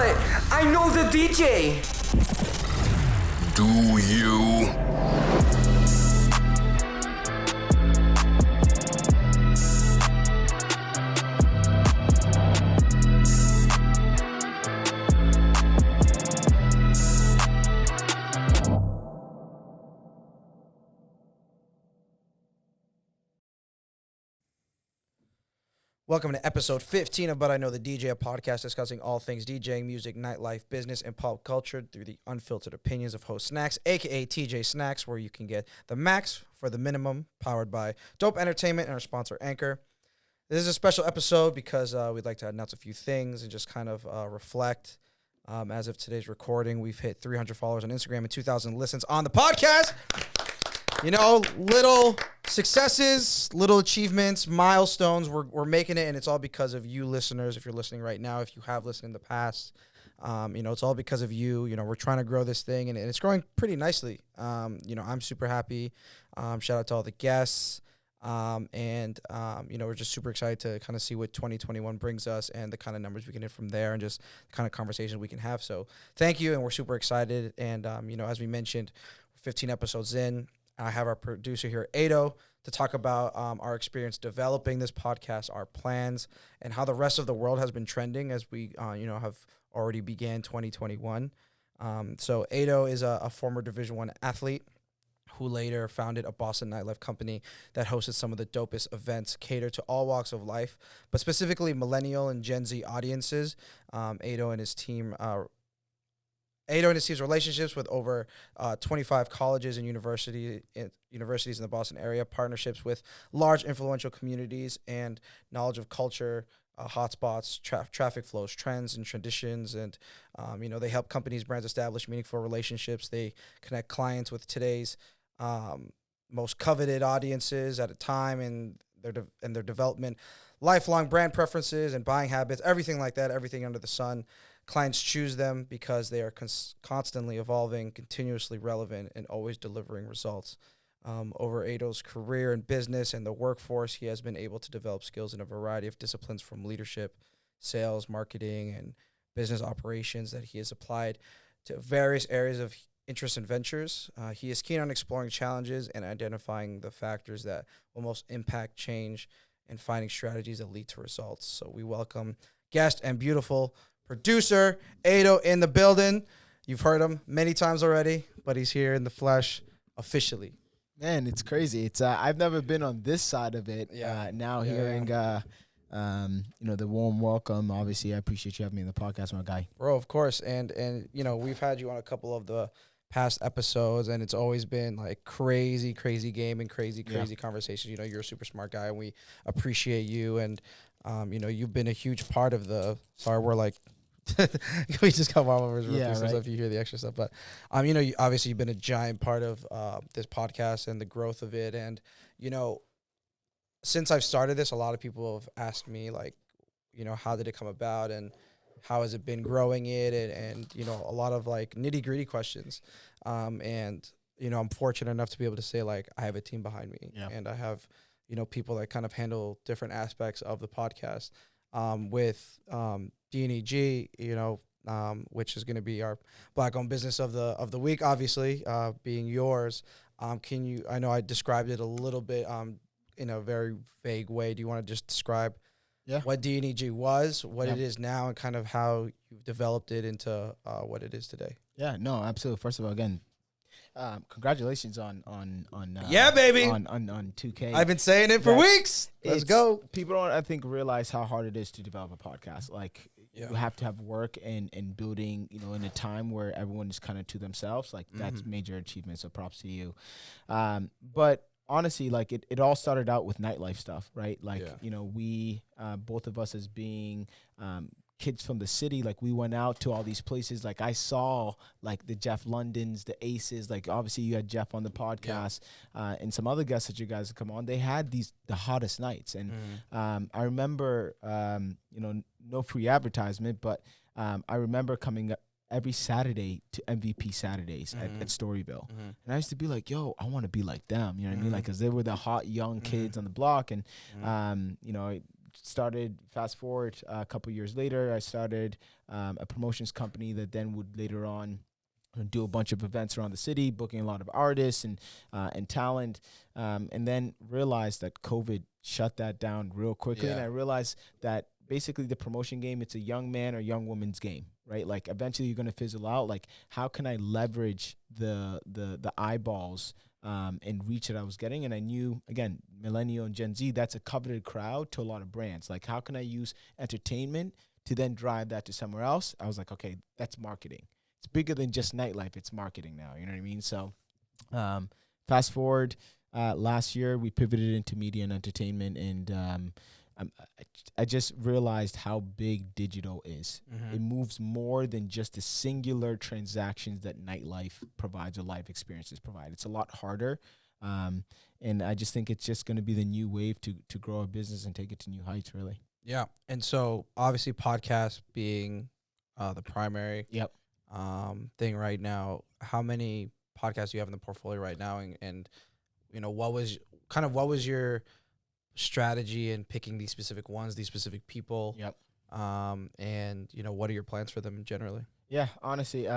but I know the DJ. Do you? Welcome to episode 15 of But I Know the DJ, a podcast discussing all things DJing, music, nightlife, business, and pop culture through the unfiltered opinions of host SNAX, a.k.a. TJ SNAX, where you can get the max for the minimum, powered by Dope Entertainment and our sponsor, Anchor. This is a special episode because we'd like to announce a few things and just kind of reflect. As of today's recording, we've hit 300 followers on Instagram and 2,000 listens on the podcast. You know, little successes, little achievements, milestones. We're making it, and it's all because of you listeners. If you're listening right now, if you have listened in the past, it's all because of you. You know, we're trying to grow this thing, and it's growing pretty nicely. I'm super happy. Shout out to all the guests. We're just super excited to kind of see what 2021 brings us and the kind of numbers we can hit from there and just the kind of conversation we can have. So thank you, and we're super excited. And, as we mentioned, 15 episodes in. I have our producer here, Ado, to talk about our experience developing this podcast, our plans, and how the rest of the world has been trending as we, have already began 2021. So Ado is a former Division I athlete who later founded a Boston nightlife company that hosted some of the dopest events catered to all walks of life, but specifically millennial and Gen Z audiences. Ado and his team's relationships with over 25 colleges and universities in the Boston area, partnerships with large influential communities, and knowledge of culture, hotspots, traffic flows, trends, and traditions. And, they help companies, brands establish meaningful relationships. They connect clients with today's most coveted audiences at a time in their development, lifelong brand preferences and buying habits, everything like that, everything under the sun. Clients choose them because they are constantly evolving, continuously relevant, and always delivering results. Over Ado's career in business and the workforce, he has been able to develop skills in a variety of disciplines from leadership, sales, marketing, and business operations that he has applied to various areas of interest and ventures. He is keen on exploring challenges and identifying the factors that will most impact change and finding strategies that lead to results. So we welcome guest and beautiful producer Ado in the building. You've heard him many times already, but he's here in the flesh officially. Man, it's crazy. It's I've never been on this side of it. Hearing the warm welcome. Obviously, I appreciate you having me in the podcast, my guy. Bro, of course. And we've had you on a couple of the past episodes, and it's always been like crazy game and crazy conversations. You know, you're a super smart guy, and we appreciate you. And you've been a huge part of we're like, we just come on over if you hear the extra stuff. But, obviously you've been a giant part of this podcast and the growth of it. And, since I've started this, a lot of people have asked me, like, how did it come about and how has it been growing it? And a lot of, like, nitty-gritty questions. I'm fortunate enough to be able to say, like, I have a team behind me. Yeah. And I have people that kind of handle different aspects of the podcast, with D&EG, which is going to be our Black-owned business of the week, obviously, being yours. I know I described it a little bit in a very vague way. Do you want to just describe what D&EG was, what it is now, and kind of how you've developed it into what it is today? Yeah, no, absolutely. First of all, again, congratulations on baby on 2K. I've been saying it for weeks. Let's go. People don't, I think, realize how hard it is to develop a podcast. Like, you have to have work and building, in a time where everyone is kind of to themselves. Like, that's major achievement. So props to you. But honestly, like, it all started out with nightlife stuff, right? Like, we both of us as being kids from the city, like, we went out to all these places. Like, I saw, like, the Jeff Londons, the Aces. Like, obviously you had Jeff on the podcast, and some other guests that you guys have come on. They had the hottest nights. And I remember, no free advertisement, but I remember coming up every Saturday to MVP Saturdays at Storyville. And I used to be like, yo, I want to be like them. You know what I mean? Like, because they were the hot young kids on the block. And, started, fast forward a couple years later, I started a promotions company that then would later on do a bunch of events around the city, booking a lot of artists and talent, and then realized that COVID shut that down real quickly. And I realized that basically the promotion game, it's a young man or young woman's game, right? Like eventually you're going to fizzle out. Like how can I leverage the eyeballs and reach that I was getting? And I knew, again, millennial and Gen Z, that's a coveted crowd to a lot of brands. Like how can I use entertainment to then drive that to somewhere else? I was like, okay, that's marketing. It's bigger than just nightlife. It's marketing now. You know what I mean? So fast forward, last year we pivoted into media and entertainment, and I just realized how big digital is. It moves more than just the singular transactions that nightlife provides or live experiences provide. It's a lot harder. And I just think it's just going to be the new wave to grow a business and take it to new heights, really. Yeah. And so obviously podcast being the primary thing right now, how many podcasts do you have in the portfolio right now? And you know, what was your strategy in picking these specific ones, these specific people? And you know, what are your plans for them generally? Yeah, honestly,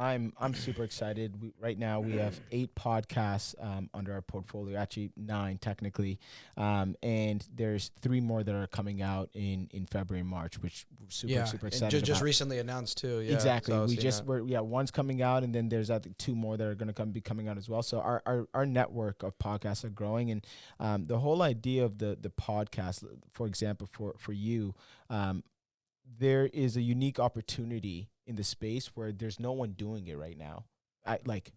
I'm super excited. Right now we have 8 podcasts under our portfolio, actually 9 technically, and there's 3 more that are coming out in February and March, which we're super excited about. Just recently announced too. Yeah, exactly. So one's coming out, and then there's I think 2 more that are going to be coming out as well. So our network of podcasts are growing, and the whole idea of the podcast, for example, for you, there is a unique opportunity in the space where there's no one doing it right now.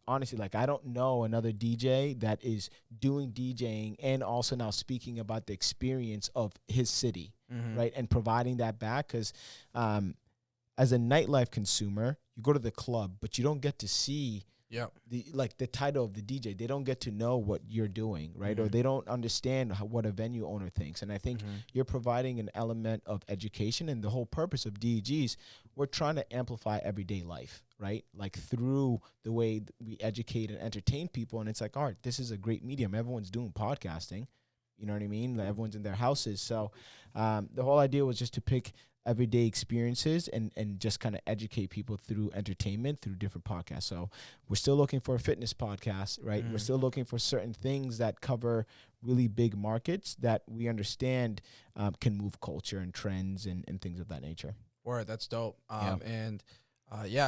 Honestly, I don't know another DJ that is doing DJing and also now speaking about the experience of his city, right? And providing that back, because as a nightlife consumer, you go to the club, but you don't get to see the title of the DJ. They don't get to know what you're doing, right? Or they don't understand what a venue owner thinks. And I think you're providing an element of education, and the whole purpose of DEGs, we're trying to amplify everyday life, right? Like through the way we educate and entertain people. And it's like, all right, this is a great medium. Everyone's doing podcasting. You know what I mean? Like everyone's in their houses. So the whole idea was just to pick everyday experiences and just kind of educate people through entertainment, through different podcasts. So we're still looking for a fitness podcast, right? We're still looking for certain things that cover really big markets that we understand can move culture and trends and things of that nature. Word, that's dope. And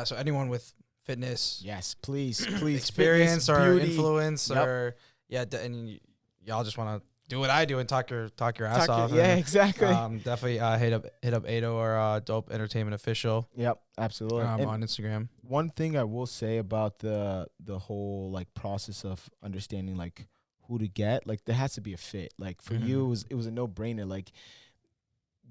so anyone with fitness, yes, please, experience or influence, or and y'all just want to do what I do and talk your ass off. Yeah, exactly. Definitely hit up Ado or Dope Entertainment Official. Yep, absolutely. On Instagram. One thing I will say about the whole like process of understanding like who to get, like there has to be a fit. Like for you, it was a no-brainer. Like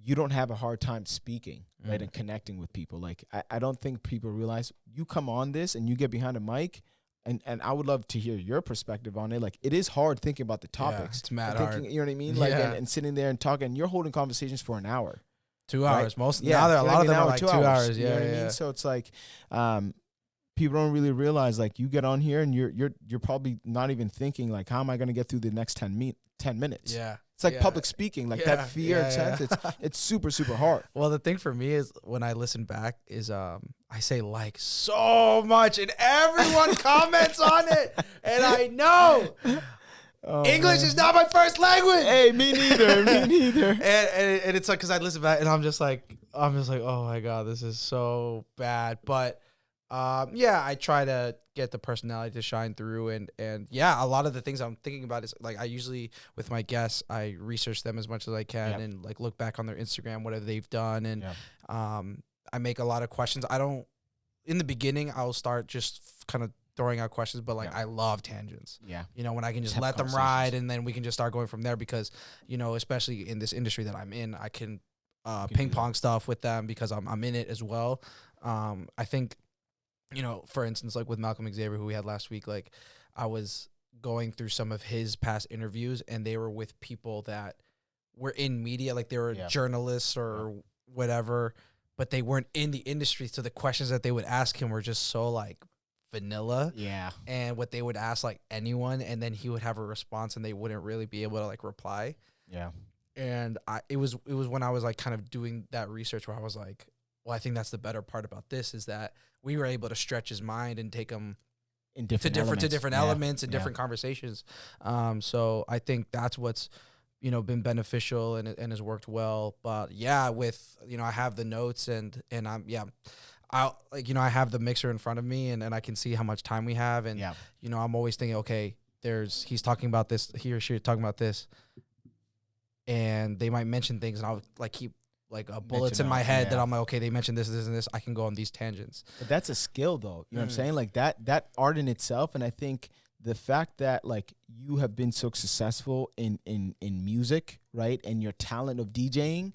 you don't have a hard time speaking, right, and connecting with people. Like I don't think people realize you come on this and you get behind a mic. And I would love to hear your perspective on it. Like, it is hard thinking about the topics. It's mad hard. You know what I mean? Like, and sitting there and talking. And you're holding conversations for an hour. 2 hours. Right? Now a lot of them are like 2 hours. You know what I mean? So it's like, people don't really realize, like, you get on here and you're probably not even thinking, like, how am I going to get through the next 10 minutes? Yeah. It's like public speaking, like that fear and sense. It's super, super hard. Well, the thing for me is when I listen back is I say like so much and everyone comments on it. And I know English is not my first language. Hey, me neither. And it's like, because I listen back and I'm just like, oh my God, this is so bad. But I try to get the personality to shine through, and a lot of the things I'm thinking about is like I usually with my guests I research them as much as I can and like look back on their Instagram, what have they've done, and I make a lot of questions. In the beginning I'll start just kind of throwing out questions, but like I love tangents. You know, when I can just let them ride and then we can just start going from there, because you know, especially in this industry that I'm in, I can ping pong stuff with them because I'm in it as well. I think, you know, for instance, like with Malcolm Xavier, who we had last week, like I was going through some of his past interviews and they were with people that were in media, like they were journalists or whatever, but they weren't in the industry. So the questions that they would ask him were just so like vanilla. And what they would ask like anyone, and then he would have a response and they wouldn't really be able to like reply. And it was when I was like kind of doing that research where I was like, well, I think that's the better part about this is that we were able to stretch his mind and take him in to different elements and Yeah. different conversations. So I think that's what's, been beneficial and has worked well. But yeah, with, I have the notes and I'm, I I have the mixer in front of me and I can see how much time we have. And, I'm always thinking, okay, he's talking about this, he or she is talking about this, and they might mention things and I'll like keep like bullets in my head that I'm like, okay, they mentioned this, this, and this. I can go on these tangents. But that's a skill, though. You know what I'm saying? Like that art in itself. And I think the fact that like you have been so successful in music, right, and your talent of DJing,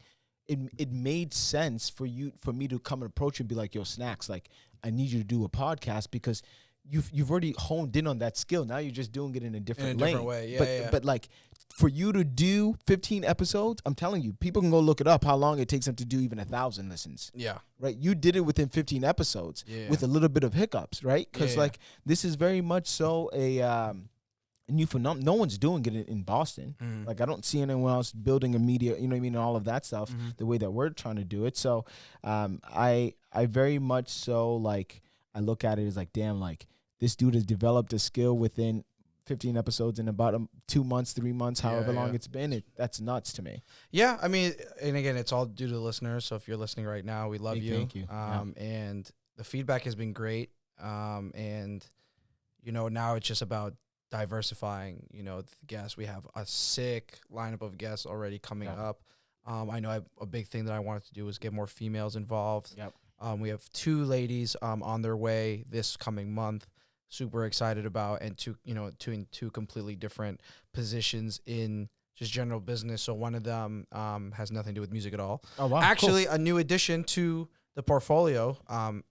it made sense for me to come and approach you and be like, yo, SNAX, like I need you to do a podcast because you've already honed in on that skill. Now you're just doing it in a different way. But like for you to do 15 episodes, I'm telling you, people can go look it up how long it takes them to do even 1,000 listens. Yeah. Right. You did it within 15 episodes with a little bit of hiccups, right? Because like this is very much so a new phenomenon. No one's doing it in Boston. Like I don't see anyone else building a media, you know what I mean, and all of that stuff the way that we're trying to do it. So I very much so like I look at it as like, damn, like this dude has developed a skill within 15 episodes in about 2 months, 3 months, however long it's been. That's nuts to me. Yeah, I mean, and again, it's all due to the listeners. So if you're listening right now, we love you. Thank you. And the feedback has been great. And now it's just about diversifying. The guests. We have a sick lineup of guests already coming up. I know a big thing that I wanted to do was get more females involved. Yep. We have 2 ladies on their way this coming month. Super excited about, and two completely different positions in just general business. So one of them has nothing to do with music at all. Oh wow! Actually, cool. a new addition to the portfolio,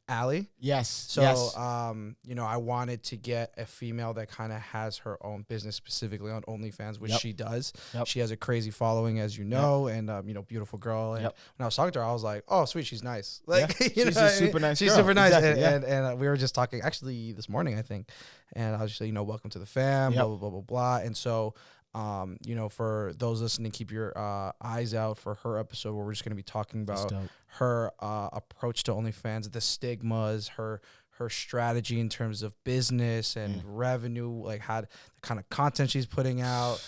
Allie. Yes. So yes. I wanted to get a female that kind of has her own business specifically on OnlyFans, which she does. Yep. She has a crazy following, as you know, and beautiful girl. And when I was talking to her, I was like, oh, sweet, she's nice. Like, she's a super nice She's girl. super nice. Exactly, and we were just talking actually this morning, I think. And I was just like, welcome to the fam, blah, blah, blah, blah, blah. And so, for those listening, keep your eyes out for her episode where we're just going to be talking about her approach to OnlyFans, the stigmas, her strategy in terms of business and revenue, like the kind of content she's putting out.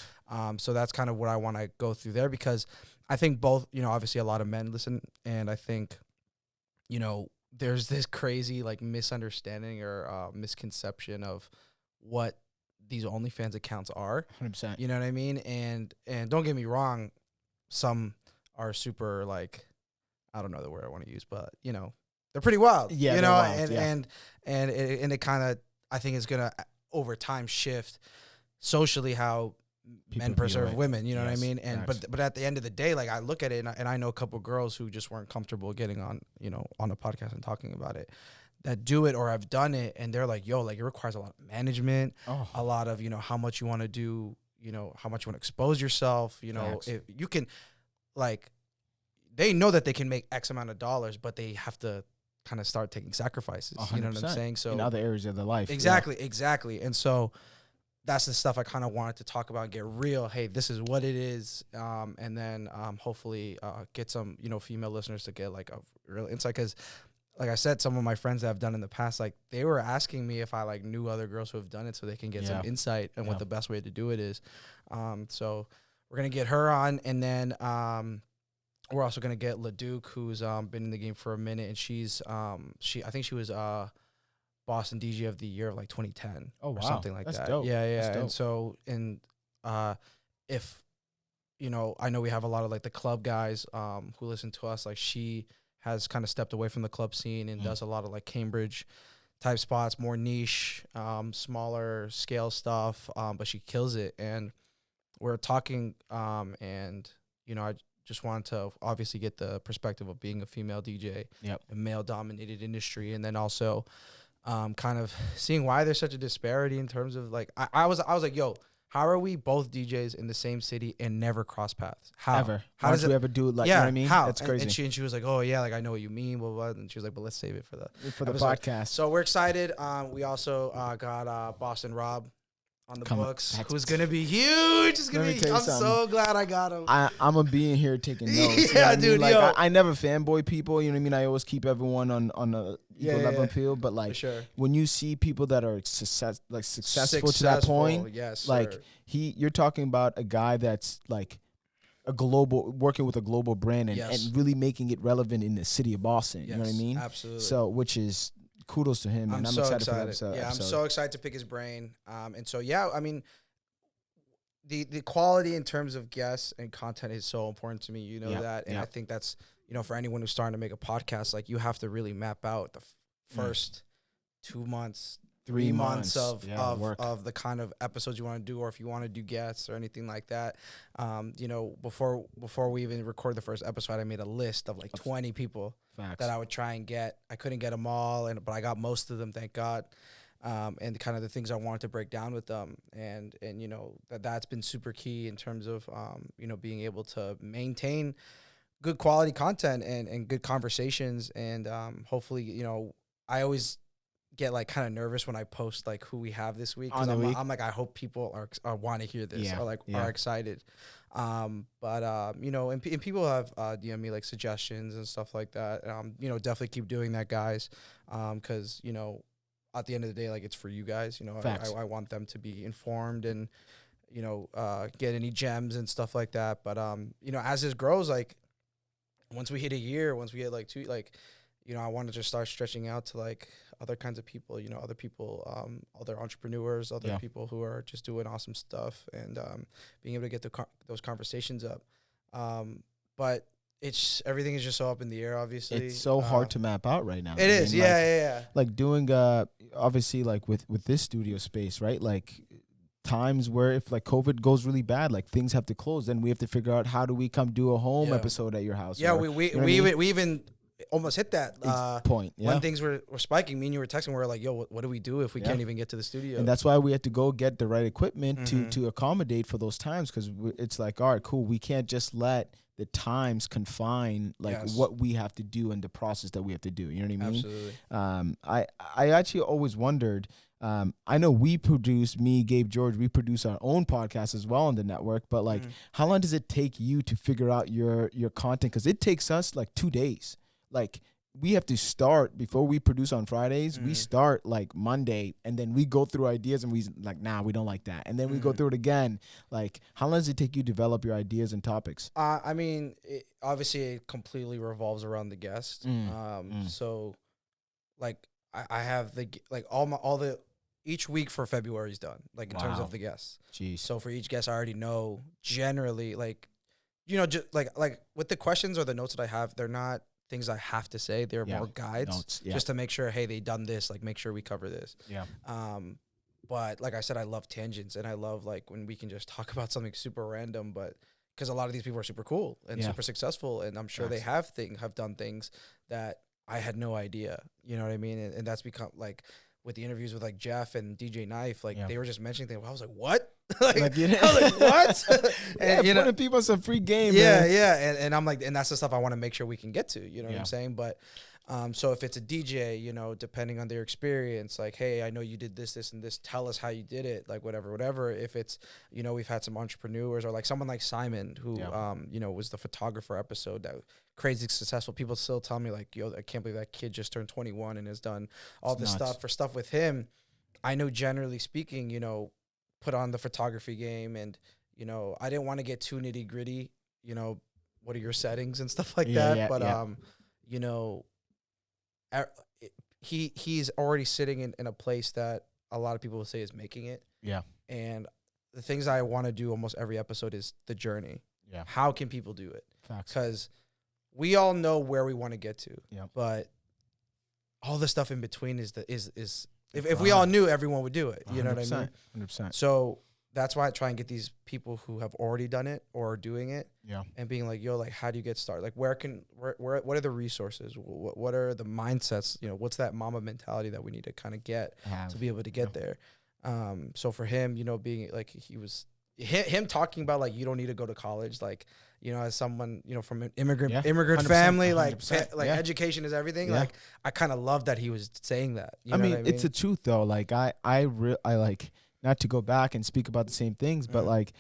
So that's kind of what I want to go through there, because I think both, obviously a lot of men listen, and I think, there's this crazy like misunderstanding or misconception of what these OnlyFans accounts are. 100%. You know what I mean? And don't get me wrong, some are super like, I don't know the word I want to use, but they're pretty wild. Yeah, you know, wild, and it kind of, I think it's gonna over time shift socially how men preserve women. You know what I mean? And but at the end of the day, like I look at it and I know a couple girls who just weren't comfortable getting on on a podcast and talking about it, that do it or have done it, and they're like, yo, like it requires a lot of management, a lot of how much you want to do, how much you want to expose yourself, if you can, like, they know that they can make X amount of dollars, but they have to kind of start taking sacrifices. 100%. You know what I'm saying? So in other areas of their life. Exactly. And so that's the stuff I kind of wanted to talk about and get real. Hey, this is what it is. And then hopefully get some, female listeners to get like a real insight. Because like I said, some of my friends that I've done in the past, like they were asking me if I like knew other girls who have done it so they can get some insight and what the best way to do it is. So we're going to get her on. And then we're also going to get LaDuke, who's been in the game for a minute. And she's, I think she was Boston DJ of the Year of like 2010 or something like That's that. Dope. Yeah. That's dope. And so, if, I know we have a lot of like the club guys who listen to us, like she has kind of stepped away from the club scene and does a lot of like Cambridge type spots, more niche, smaller scale stuff, but she kills it. And we're talking, and, I just wanted to obviously get the perspective of being a female DJ, a male-dominated industry, and then also kind of seeing why there's such a disparity in terms of like I was like, yo, how are we both DJs in the same city and never cross paths? How? Ever. How does we ever do it like, you know what I mean? How? That's crazy. And she was like, oh yeah, like I know what you mean, blah, blah, blah. And she was like, but let's save it for the podcast. So we're excited. We also got Boston Rob on the Come on, books, that's- who's gonna be huge. It's gonna Let me be. tell you I'm so something. glad I got him. I'm gonna be in here taking notes. You know Yeah, what I mean? dude, Like, yo. I never fanboy people. You know what I mean? I always keep everyone on a Yeah, equal level yeah. field. But For like sure. when you see people that are successful to that point, yes, like sir. you're talking about a guy that's like working with a global brand and, Yes. and really making it relevant in the city of Boston. You know what I Yes, mean? absolutely. So, which is kudos to him, and I'm so excited for that episode. Yeah, I'm so excited to pick his brain. And so yeah, I mean, the quality in terms of guests and content is so important to me. You know that, and I think that's for anyone who's starting to make a podcast, like you have to really map out the first 2 months. 3 months of the kind of episodes you want to do, or if you want to do guests or anything like that. Before we even record the first episode, I made a list of like 20 people that I would try and get. I couldn't get them all, but I got most of them, thank God. And kind of the things I wanted to break down with them, and that's been super key in terms of being able to maintain good quality content and good conversations, and hopefully I always get like kind of nervous when I post like who we have this week, because I'm like, I hope people are want to hear this, or like are excited. And people have DM me like suggestions and stuff like that. Definitely keep doing that, guys, because at the end of the day, like, it's for you guys. I want them to be informed and get any gems and stuff like that. But as this grows, like once we hit a year, once we hit like 2, like I want to just start stretching out to like other kinds of people, other people, other entrepreneurs, other people who are just doing awesome stuff, and being able to get those conversations up. But everything is just so up in the air, obviously. It's so hard to map out right now. It is, yeah. Like doing, obviously, like with this studio space, right? Like times where if like COVID goes really bad, like things have to close, then we have to figure out how do we come do a home episode at your house. Yeah, we even almost hit that point. Yeah. When things were spiking, me and you were texting, we were like, yo, what do we do if we can't even get to the studio? And that's why we had to go get the right equipment to accommodate for those times, because it's like, all right, cool, we can't just let the times confine like what we have to do and the process that we have to do. You know what I mean? Absolutely. I actually always wondered, I know me, Gabe, George, we produce our own podcast as well on the network, but like how long does it take you to figure out your content? Because it takes us like 2 days. Like we have to start before we produce on Fridays. We start like Monday, and then we go through ideas and we like, nah, we don't like that. And then we go through it again. Like how long does it take you to develop your ideas and topics? I mean, obviously it completely revolves around the guest. So like I have each week for February is done, like in terms of the guests. Jeez. So for each guest, I already know generally, like, just like with the questions or the notes that I have, they're not things I have to say. They're more guides, notes, just to make sure, hey, they done this, like make sure we cover this. Yeah. But like I said, I love tangents, and I love like when we can just talk about something super random, but because a lot of these people are super cool and super successful, and I'm sure they have done things that I had no idea. You know what I mean? And that's become like with the interviews with like Jeff and DJ Knife, like they were just mentioning things. I was like, what? I was like, what? And putting people some free game. And I'm like, and that's the stuff I want to make sure we can get to. You know what I'm saying? But so if it's a DJ, depending on their experience, like, hey, I know you did this, and this. Tell us how you did it, like whatever. If it's, we've had some entrepreneurs, or like someone like Simon, who was the photographer episode that crazy successful. People still tell me like, yo, I can't believe that kid just turned 21 and has done all this stuff with him. I know, generally speaking, put on the photography game, and I didn't want to get too nitty gritty. What are your settings and stuff like that? But he's already sitting in a place that a lot of people would say is making it. Yeah. And the things I want to do almost every episode is the journey. Yeah. How can people do it? Because we all know where we want to get to. Yeah. But all the stuff in between is if we all knew, everyone would do it. You know what I mean? 100%. So that's why I try and get these people who have already done it or are doing it. Yeah. And being like, yo, like, how do you get started? Like, what are the resources? What are the mindsets? What's that mama mentality that we need to kind of get to be able to get there? So for him, being like, him talking about like, you don't need to go to college, like, as someone, from an immigrant family, like education is everything. Yeah. Like, I kind of love that he was saying that. You know what I mean? It's the truth though. Like I like, not to go back and speak about the same things, but like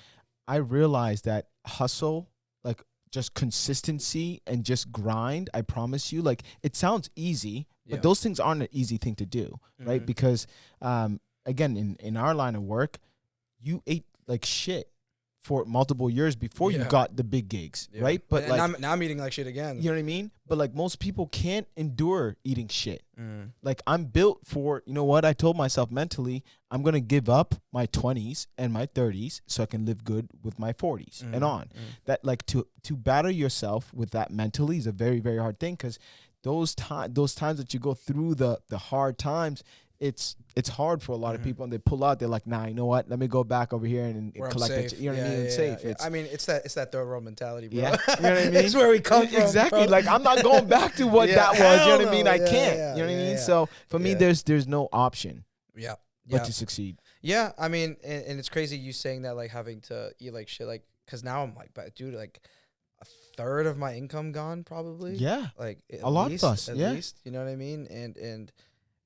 I realized that hustle, like just consistency and just grind, I promise you, like it sounds easy, but those things aren't an easy thing to do, right? Because again, in our line of work, you ate like shit for multiple years before you got the big gigs, right? But and like now I'm eating like shit again. You know what I mean? But like most people can't endure eating shit. Like I'm built for, you know what? I told myself mentally, I'm going to give up my 20s and my 30s so I can live good with my 40s and on. That like to battle yourself with that mentally is a very, very hard thing, because those times that you go through the hard times, it's hard for a lot of people, and they pull out. They're like, nah, you know what? Let me go back over here and collect that. You know what I mean? Safe. Yeah. I mean, it's that third world mentality, bro. Yeah, you know what I mean? It's where we come from. Exactly. Bro. Like I'm not going back to what that was. You know what I mean? I can't. Yeah, you know what I mean? So for me, there's no option. Yeah. But to succeed. Yeah. I mean, and it's crazy you saying that, like having to eat like shit, like because now I'm like, but dude, like a third of my income gone probably. Yeah. Like a lot of us. At least, you know what I mean?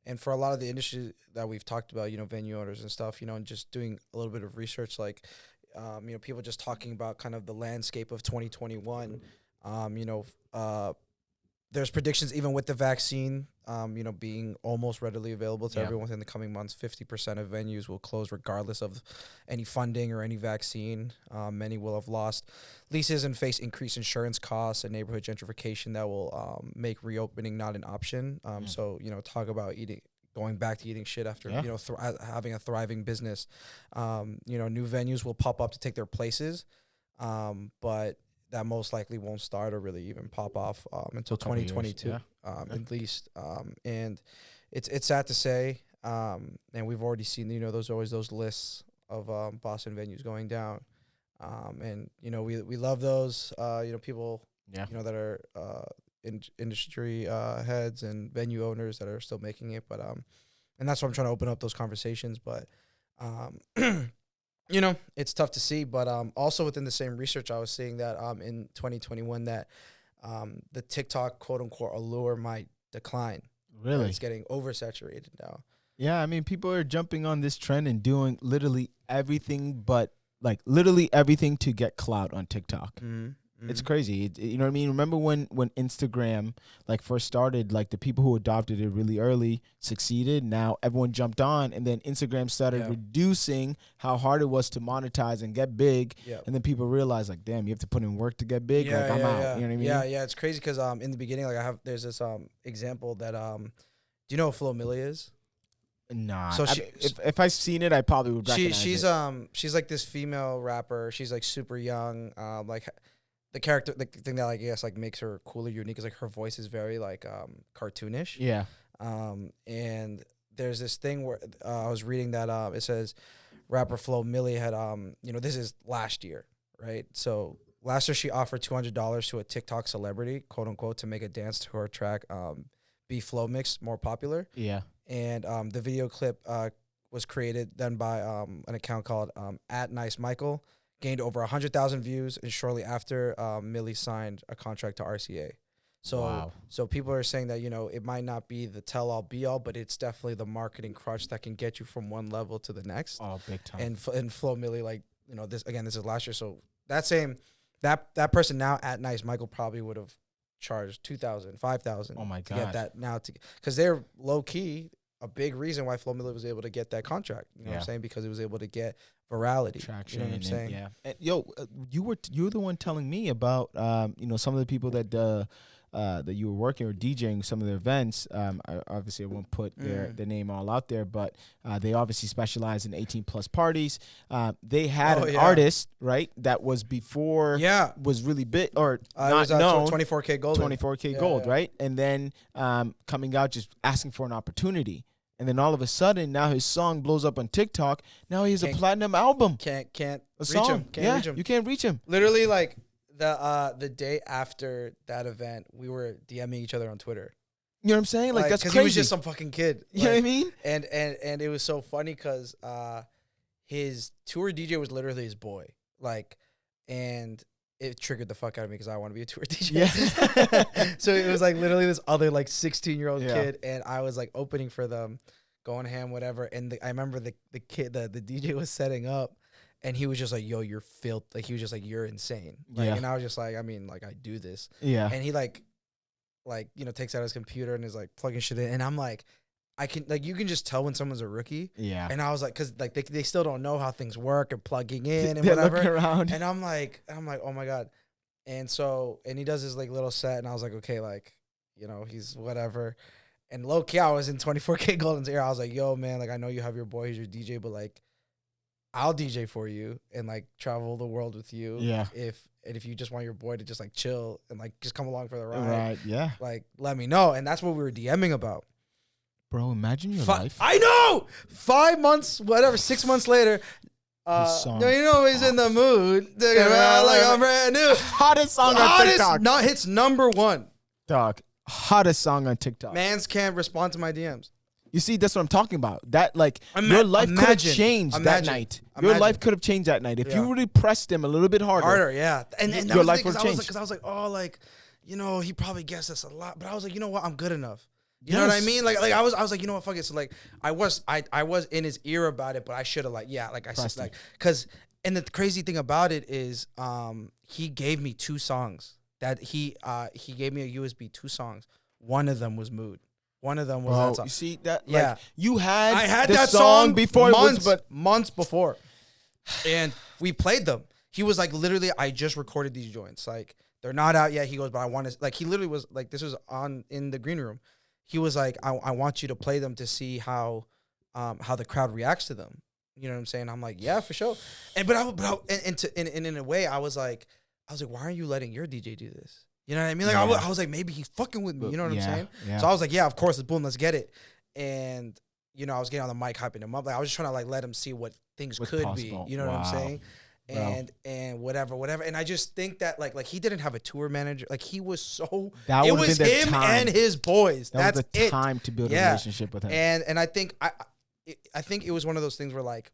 And for a lot of the industry that we've talked about, you know, venue owners and stuff, you know, and just doing a little bit of research, like, you know, people just talking about kind of the landscape of 2021. You know, there's predictions even with the vaccine, you know, being almost readily available to everyone within the coming months. 50% of venues will close regardless of any funding or any vaccine. Many will have lost leases and face increased insurance costs and neighborhood gentrification that will make reopening not an option. So, you know, talk about going back to eating shit after, you know, having a thriving business. You know, new venues will pop up to take their places, but that most likely won't start or really even pop off until 2022, at least. And it's sad to say, and we've already seen, you know, there's always those lists of Boston venues going down. And, you know, we love those, you know, people, you know, that are industry heads and venue owners that are still making it. But, and that's why I'm trying to open up those conversations. But, you know, it's tough to see, but also within the same research, I was seeing that in 2021 that the TikTok quote-unquote allure might decline. Really? It's getting oversaturated now. Yeah, I mean, people are jumping on this trend and doing literally everything to get clout on TikTok. It's crazy. You know what I mean? Remember when Instagram like first started, like the people who adopted it really early succeeded. Now everyone jumped on, and then Instagram started reducing how hard it was to monetize and get big. And then people realized, like, damn, you have to put in work to get big. I'm out. You know what I mean? Yeah. It's crazy because in the beginning, like there's this example that do you know who Flo Milli is? Nah. So if I've seen it, I probably would recognize she's like this female rapper. She's like super young. Like the thing that like, I guess like makes her cool or unique is like her voice is very like cartoonish. Yeah. And there's this thing where I was reading that it says rapper Flo Milli had you know, this is last year, right? So last year she offered $200 to a TikTok celebrity, quote unquote, to make a dance to her track Be Flow Mix more popular. Yeah. And the video clip was created then by an account called @NiceMichael, gained over 100,000 views, and shortly after, Millie signed a contract to RCA. So, so people are saying that, you know, it might not be the tell-all, be-all, but it's definitely the marketing crutch that can get you from one level to the next. Oh, big time. And Flo Milli, like, you know, this is last year. So that person now @NiceMichael probably would have charged $2,000, $5,000. Oh my God. To God. get that now, because they're low key. A big reason why Flo Milli was able to get that contract, you know what I'm saying? Because it was able to get virality. Traction, you know what I'm saying? Yeah. And you were the one telling me about you know, some of the people that that you were working or DJing some of the events. I won't put their name all out there, but they obviously specialize in 18+ parties. They had an artist, right, that was before was really big or not known. 24K Gold. 24K Gold, right? And then coming out just asking for an opportunity. And then all of a sudden, now his song blows up on TikTok. Now he has a platinum album. Can't a reach song. him. Can't reach him. You can't reach him. Literally, like the day after that event, we were DMing each other on Twitter. You know what I'm saying? Like that's crazy. Because he was just some fucking kid. You know what I mean? And it was so funny because his tour DJ was literally his boy. Like, and it triggered the fuck out of me because I want to be a tour DJ. Yeah. So it was like literally this other like 16-year-old kid, and I was like opening for them going ham, whatever. And I remember the kid, the DJ was setting up, and he was just like, "Yo, you're filth." Like he was just like, "You're insane." Like, Yeah. And I was just like, I mean, like I do this. Yeah. And he like takes out his computer and is like plugging shit in, and I'm like, I can like you can just tell when someone's a rookie. Yeah. And I was like, because like they still don't know how things work and plugging in and They're whatever. looking around. And I'm like, oh my god. And he does his like little set, and I was like, okay, like, he's whatever. And low key, I was in 24K Golden's ear. I was like, yo, man, like I know you have your boy, he's your DJ, but like, I'll DJ for you and like travel the world with you. Yeah. If you just want your boy to just like chill and like just come along for the ride, Right. Yeah. like let me know. And that's what we were DMing about. Bro, imagine your life. I know. 5 months, whatever, 6 months later. song No, he's in the mood. Like I'm brand new. Hottest song on TikTok. No, hits number one. Dog. Hottest song on TikTok. Mans can't respond to my DMs. You see, that's what I'm talking about. That like your life could have changed that night. Your life could have changed that night if you really pressed him a little bit harder. Yeah. And that your was life the would thing, change. because I was like, oh, like, he probably guessed this a lot, but I was like, you know what, I'm good enough. You know what I mean? Like I was like, you know what, fuck it. So like, I was in his ear about it, but I should have like I said, like, because, and the crazy thing about it is, he gave me 2 songs that he gave me a USB 2 songs. One of them was Mood. One of them was that song. You see that? Yeah. Like, you had I had the that song before months before. And we played them. He was like, literally, I just recorded these joints. Like, they're not out yet. He goes, but I want to, like, he literally was like, this was in the green room. He was like, I want you to play them to see how the crowd reacts to them. You know what I'm saying? I'm like, yeah, for sure. And in a way, I was like, why aren't you letting your DJ do this? You know what I mean? Like I was like, maybe he's fucking with me. You know what I'm saying? Yeah. So I was like, yeah, of course, boom, let's get it. And I was getting on the mic, hyping him up. Like I was just trying to like let him see what things could possible. be. You know what I'm saying? And whatever. And I just think that like he didn't have a tour manager. Like he was so that it would've was been the him time. and his boys. That That's was the it. time to build a relationship with him. And I think I think it was one of those things where like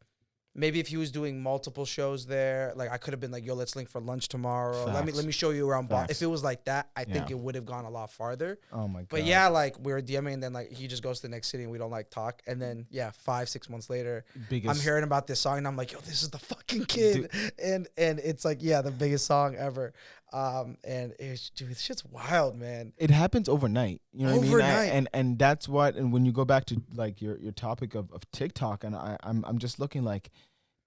maybe if he was doing multiple shows there, like I could have been like, yo, let's link for lunch tomorrow. Let me show you around. If it was like that, I think it would have gone a lot farther. Oh my god. But yeah, like we were DMing, and then like he just goes to the next city and we don't like talk. And then 5-6 months later, I'm hearing about this song and I'm like, yo, this is the fucking kid. And it's like, yeah, the biggest song ever. And it's shit's wild, man. It happens overnight. You know what Overnight. I mean? And that's what. And when you go back to like your topic of TikTok, and I'm just looking like,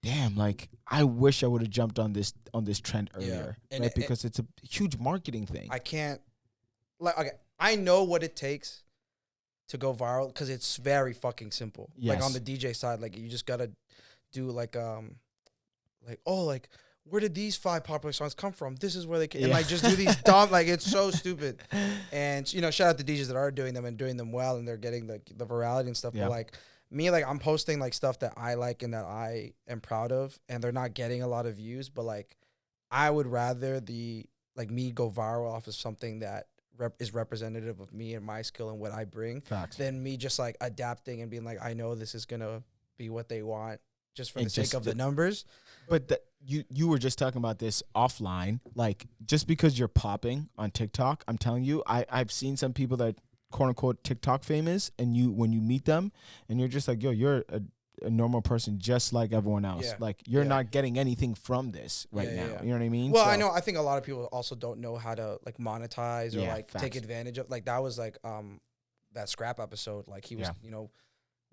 damn, like I wish I would have jumped on this trend earlier, right? Because it's a huge marketing thing. I can't. Like, okay, I know what it takes to go viral because it's very fucking simple. Yes. Like on the DJ side, like you just gotta do like where did these 5 popular songs come from? This is where they came. And like just do these dumb, like it's so stupid. And shout out to DJs that are doing them and doing them well, and they're getting the virality and stuff. But like me, like I'm posting like stuff that I like and that I am proud of, and they're not getting a lot of views. But like I would rather me go viral off of something that is representative of me and my skill and what I bring than me just like adapting and being like, I know this is gonna be what they want just for the sake of the numbers. But you were just talking about this offline. Like just because you're popping on TikTok, I'm telling you, I've seen some people that quote unquote TikTok famous, and when you meet them and you're just like, yo, you're a normal person just like everyone else. Yeah. Like you're not getting anything from this now. Yeah. You know what I mean? Well, I think a lot of people also don't know how to like monetize or like take advantage of. Like that was like that Scrap episode. Like he was,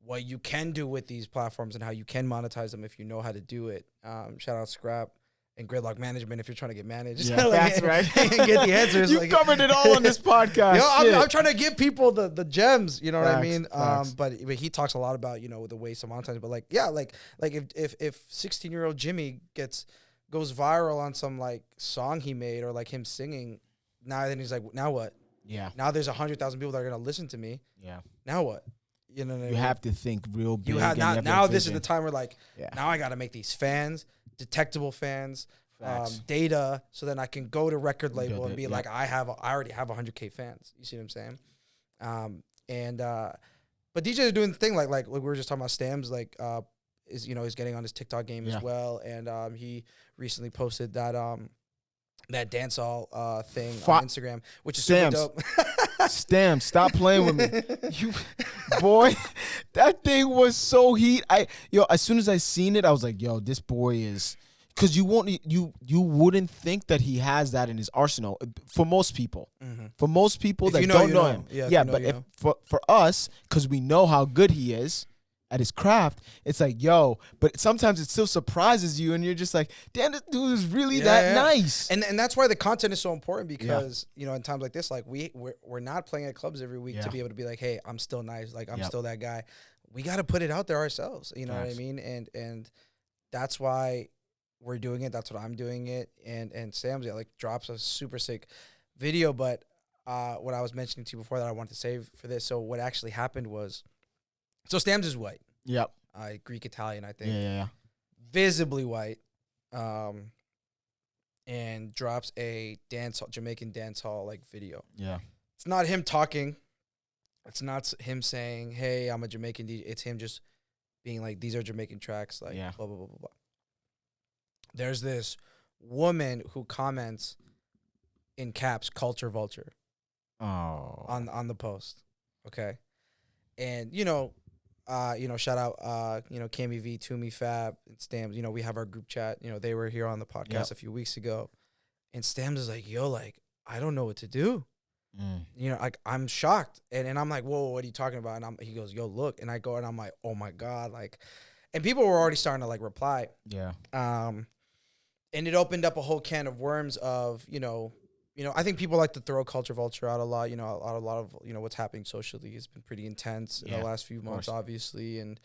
what you can do with these platforms and how you can monetize them if you know how to do it. Shout out Scrap and Gridlock Management if you're trying to get managed. Yeah, that's right. And get the answers. You covered it all on this podcast. I'm trying to give people the gems. You know what I mean? Facts. But he talks a lot about the ways to monetize. But like if 16-year-old Jimmy goes viral on some like song he made or like him singing, then he's like, now what? Yeah. Now there's 100,000 people that are gonna listen to me. Yeah. Now what? You know what I mean? You have to think real big. You have now this is the time where like now I got to make these fans, detectable fans, data, so then I can go to record label and be like, I already have 100K fans. You see what I'm saying? But DJs are doing the thing like we were just talking about. Stams is getting on his TikTok game as well, and he recently posted that dancehall thing on Instagram, which is super dope. Stam, stop playing with me. Boy, that thing was so heat. As soon as I seen it, I was like, yo, this boy is, because you wouldn't think that he has that in his arsenal for most people. For most people If that you know, don't you know know. him. Yeah, if Yeah, you know, but you if know. for us, because we know how good he is at his craft, it's like, yo, but sometimes it still surprises you and you're just like, damn, this dude is really nice. And that's why the content is so important, because you know, in times like this, like we're not playing at clubs every week to be able to be like, hey, I'm still nice, like I'm still that guy. We got to put it out there ourselves, you know what I mean? And that's why we're doing it. That's what I'm doing it. And Sam's like drops a super sick video. But what I was mentioning to you before that I wanted to save for this. So what actually happened was, so Stams is white. Yep. Greek Italian, I think. Yeah. Visibly white. And drops a Jamaican dance hall like video. Yeah. It's not him talking. It's not him saying, hey, I'm a Jamaican DJ. It's him just being like, these are Jamaican tracks, like blah, blah, blah, blah, blah. There's this woman who comments in caps, culture vulture. Oh. On the post. Okay. And, shout out, Cammy V, Toomey, Fab, and Stams. You know, we have our group chat. You know, they were here on the podcast a few weeks ago. And Stams is like, yo, like, I don't know what to do. You know, like, I'm shocked. And I'm like, whoa, what are you talking about? And he goes, yo, look. And I go, and I'm like, oh, my God. Like, and people were already starting to, like, reply. Yeah. And it opened up a whole can of worms of, I think people like to throw culture vulture out a lot. You know, a lot of what's happening socially has been pretty intense in the last few months, obviously. And,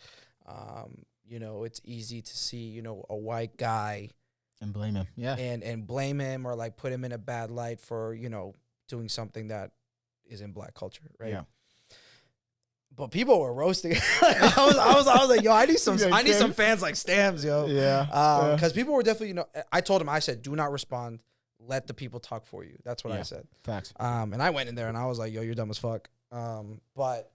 it's easy to see, a white guy. And blame him. Yeah. And blame him or, like, put him in a bad light for, doing something that is in black culture, right? Yeah. But people were roasting. I was like, yo, I need some fans like Stams, yo. Yeah. Because people were definitely, I told him, I said, do not respond. Let the people talk for you. That's what I said. Facts. And I went in there and I was like, yo, you're dumb as fuck. But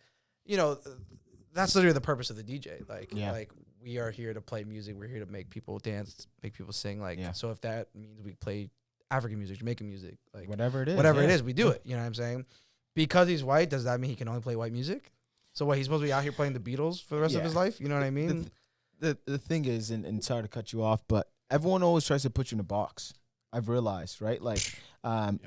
that's literally the purpose of the DJ. Like we are here to play music. We're here to make people dance, make people sing. So if that means we play African music, Jamaican music, like whatever it is, we do it. You know what I'm saying? Because he's white, does that mean he can only play white music? So what, he's supposed to be out here playing the Beatles for the rest of his life? You know what I mean? The thing is, and sorry to cut you off, but everyone always tries to put you in a box. I've realized, right? Like,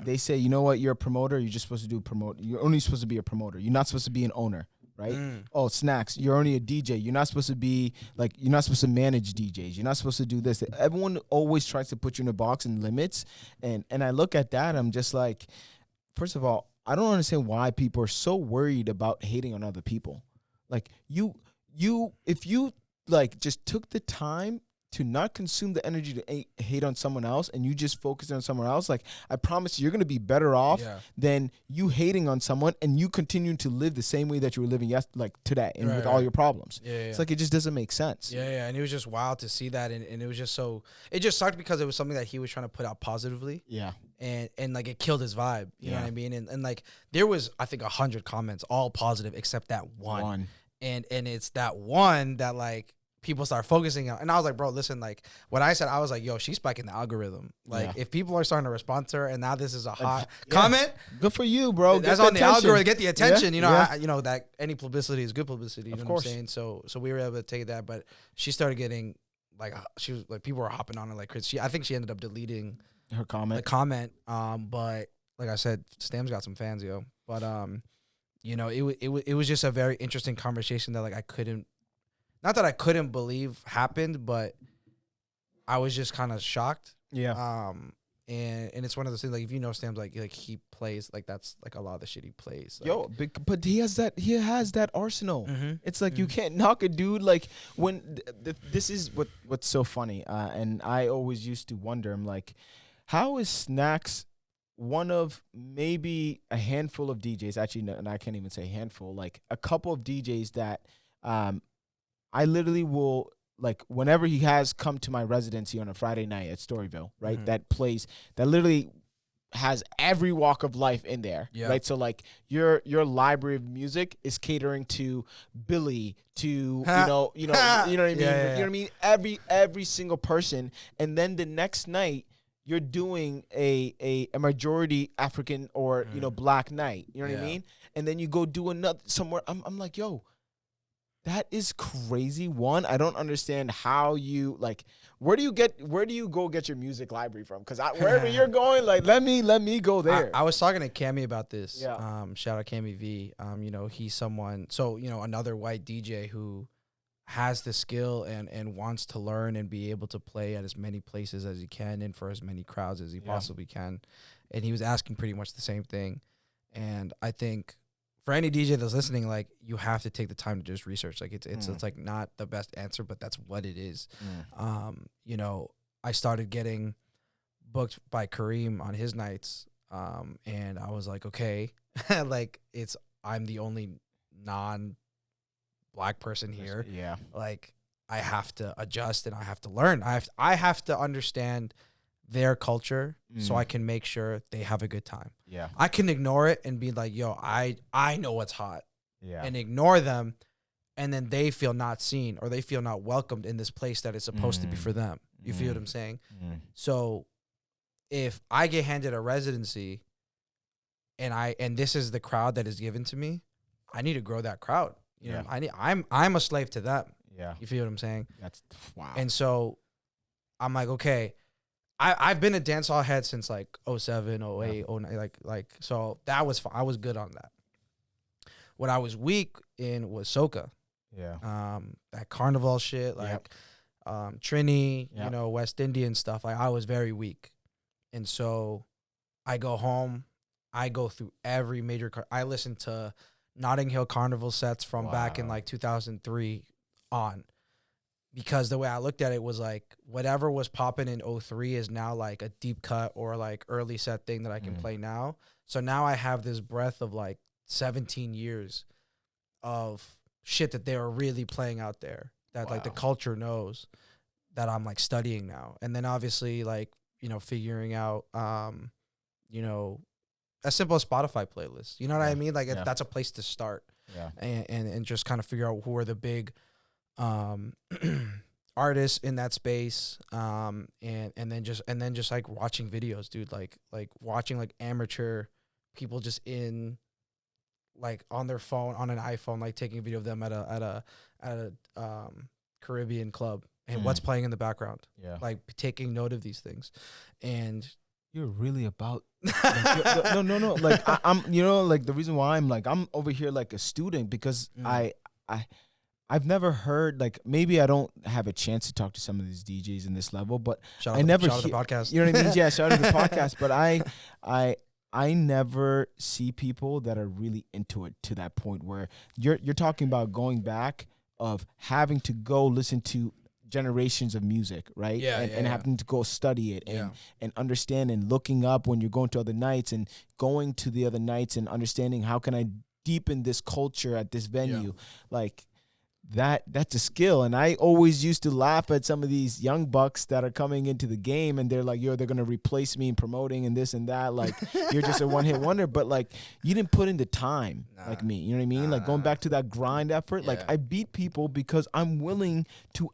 they say, you know what, you're a promoter, you're just supposed to do promote. You're only supposed to be a promoter. You're not supposed to be an owner, right? Oh, SNAX, you're only a DJ. You're not supposed to be, like, you're not supposed to manage DJs. You're not supposed to do this. Everyone always tries to put you in a box and limits. And I look at that, I'm just like, first of all, I don't understand why people are so worried about hating on other people. Like, if you, like, just took the time to not consume the energy to hate on someone else and you just focus on someone else, like, I promise you're going to be better off than you hating on someone and you continuing to live the same way that you were living today and with all your problems. It's like, it just doesn't make sense. And it was just wild to see that, and it was just it just sucked because it was something that he was trying to put out positively. And like, it killed his vibe. You know what I mean? And like, there was, I think, 100 comments, all positive except that one. And it's that one that, like, people start focusing on. And I was like, bro, listen, like, what I said, I was like, yo, she's spiking the algorithm. Like, if people are starting to respond to her and now this is a hot comment, good for you, bro. That's on the algorithm, get the attention. You know, that any publicity is good publicity. You know what I'm saying? So we were able to take that, but she started getting, like, she was like, people were hopping on her like crazy. I think she ended up deleting her comment. The comment. But like I said, Stam's got some fans, yo. But it was just a very interesting conversation that, like, not that I couldn't believe happened, but I was just kind of shocked. And it's one of those things, like, if you know Stam's, like he plays, like, that's like a lot of the shit he plays. Like, but he has that arsenal. It's like, you can't knock a dude. Like, when this is what's so funny. And I always used to wonder, I'm like, how is SNAX one of maybe a handful of DJs, actually, no, and I can't even say handful, like a couple of DJs that, I literally will, like, whenever he has come to my residency on a Friday night at Storyville, right, that literally has every walk of life in there, right? So, like, your library of music is catering to Billy, to you know what I mean? You know what I mean? Every single person, and then the next night you're doing a majority African or black night. You know what I mean? And then you go do another somewhere. I'm like, yo, that is crazy. One, I don't understand how you like. Where do you go get your music library from? Because wherever you're going, like let me go there. I was talking to Cammy about this. Yeah. Shout out Cammy V. He's someone. So another white DJ who has the skill and wants to learn and be able to play at as many places as he can and for as many crowds as he possibly can. And he was asking pretty much the same thing. And I think for any DJ that's listening, like you have to take the time to just research. Like it's like not the best answer, but that's what it is. I started getting booked by Kareem on his nights. And I was like, okay, like I'm the only non-black person here. Yeah. Like I have to adjust and I have to learn. I have to understand their culture so I can make sure they have a good time. Yeah. I can ignore it and be like, yo, I know what's hot. Yeah. And ignore them, and then they feel not seen or they feel not welcomed in this place that is supposed to be for them. You feel what I'm saying? So if I get handed a residency and this is the crowd that is given to me, I need to grow that crowd. You know, I'm a slave to them. Yeah. You feel what I'm saying? That's wow. And so I'm like, okay, I've been a dancehall head since like 07, 08, 09, like so that was I was good on that. What I was weak in was soca. Yeah. That carnival shit, like Trini, West Indian stuff. I was very weak. And so I go home, I go through every major I listen to Notting Hill Carnival sets from back in like 2003 on. Because the way I looked at it was like whatever was popping in 03 is now like a deep cut or like early set thing that I can play now. So now I have this breadth of like 17 years of shit that they were really playing out there that like the culture knows that I'm like studying now. And then obviously like, figuring out, a simple Spotify playlist. You know what I mean? Like that's a place to start. Yeah. And just kind of figure out who are the big artists in that space, and then just like watching videos, dude, like watching like amateur people just in like on their phone on an iPhone, like taking a video of them at a Caribbean club and what's playing in the background, like taking note of these things. And you're really about like, no like I'm like the reason why I'm over here like a student because I've never heard, like, maybe I don't have a chance to talk to some of these DJs in this level, but shout out the podcast. You know what I mean? Yeah, shout out to the podcast. But I never see people that are really into it to that point where you're talking about going back of having to go listen to generations of music, right? And having to go study it and understand and looking up when you're going to other nights and going to the other nights and understanding how can I deepen this culture at this venue. Like, that's a skill. And I always used to laugh at some of these young bucks that are coming into the game and they're like, yo, they're gonna replace me in promoting and this and that, like you're just a one-hit wonder. But like you didn't put in the time like me, you know what I mean? Like going back to that grind effort, like I beat people because I'm willing to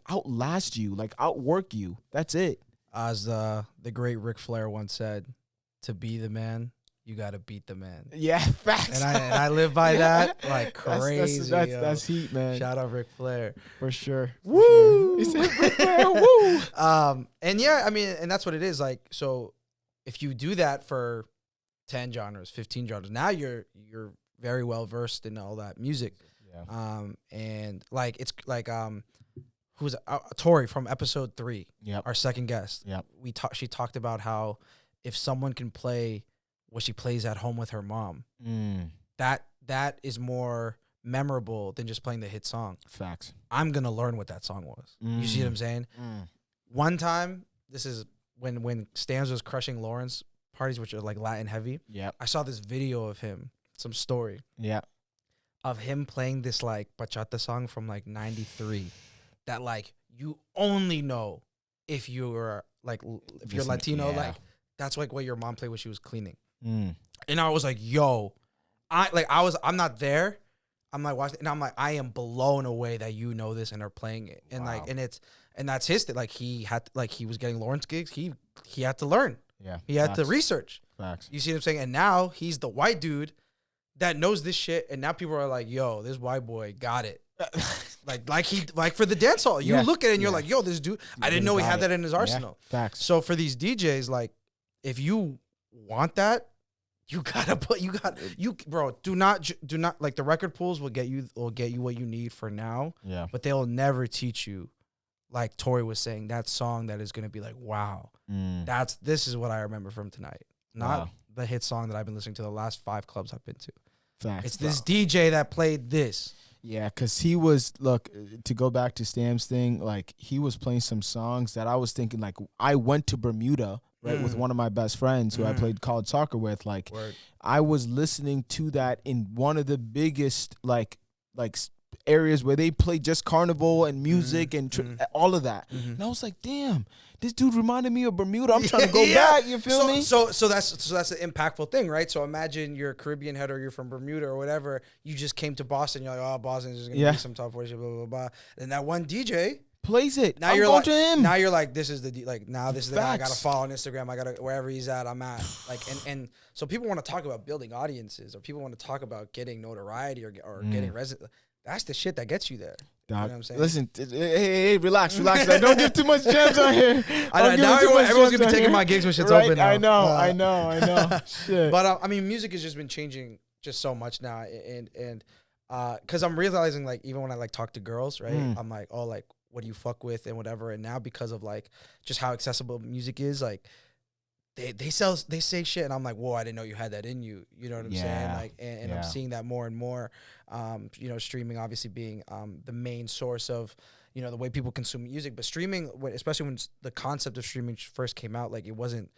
outlast you, like outwork you. That's it. As the great Ric Flair once said, to be the man, you got to beat the man. Yeah, facts. And I live by that like crazy. That's heat, man. Shout out Ric Flair. For sure. Woo! He said Ric Flair, woo! And yeah, I mean, and that's what it is. Like, so if you do that for 10 genres, 15 genres, now you're very well versed in all that music. Yeah. And like, it's like, who's Tori from episode 3, our second guest. Yep. She talked about how if someone can play what she plays at home with her mom, that is more memorable than just playing the hit song. Facts. I'm gonna learn what that song was. You see what I'm saying? One time, this is when Stams was crushing Lauren's parties, which are like Latin heavy. Yeah. I saw this video of him, some story. Yeah. Of him playing this like bachata song from like 93 that like you only know if you're like if you're Latino, like that's like what your mom played when she was cleaning. And I was like, yo, I'm not there. I'm like watching, and I'm like, I am blown away that you know this and are playing it, and Wow. like, and that's his thing. Like he was getting Lawrence gigs. He had to learn. Yeah. He had to Facts. research. Facts. You see what I'm saying? And now he's the white dude that knows this shit, and now people are like, yo, this white boy got it. like for the dance hall, you Yeah. look at it and you're Yeah. like, yo, this dude, I really didn't know he got had it. that in his Yeah. arsenal. Facts. So for these DJs, like, if you want that, you gotta bro. Do not like the record pools will get you what you need for now, Yeah. but they'll never teach you, like Tori was saying, that song that is gonna be like, wow, this is what I remember from tonight, not Wow. the hit song that I've been listening to the last 5 clubs I've been to. Facts. It's this DJ that played this. Yeah, because he was, look, to go back to Stam's thing, like, he was playing some songs that I was thinking, like, I went to Bermuda, right, with one of my best friends who I played college soccer with. Like, Word. I was listening to that in one of the biggest, like areas where they play just carnival and music and all of that. And I was like, damn, this dude reminded me of Bermuda. I'm trying to go back. You feel me? So that's an impactful thing, right? So imagine you're a Caribbean head or you're from Bermuda or whatever. You just came to Boston. You're like, oh, Boston is going to be some top 40 shit, blah, blah, blah. And that one DJ Plays it. now I'm you're going like, to him. now you're like, this is the now this is the guy I got to Facts. follow on Instagram. I got to wherever he's at, I'm at. Like, and so people want to talk about building audiences, or people want to talk about getting notoriety or getting resident. That's the shit that gets you there. You know what I'm saying? Listen, hey, relax. Like, don't give too much gems on here. I know, now everyone's gonna be taking my gigs when shit's right? open now. I know. Shit. But I mean, music has just been changing just so much now, and because I'm realizing, like, even when I like talk to girls, right, I'm like, oh, like, what do you fuck with and whatever, and now because of like just how accessible music is, like they say shit, and I'm like, whoa, I didn't know you had that in you. You know what I'm saying? Like, and I'm seeing that more and more. You know, streaming obviously being the main source of, you know, the way people consume music, but streaming, especially when the concept of streaming first came out, like, it wasn't,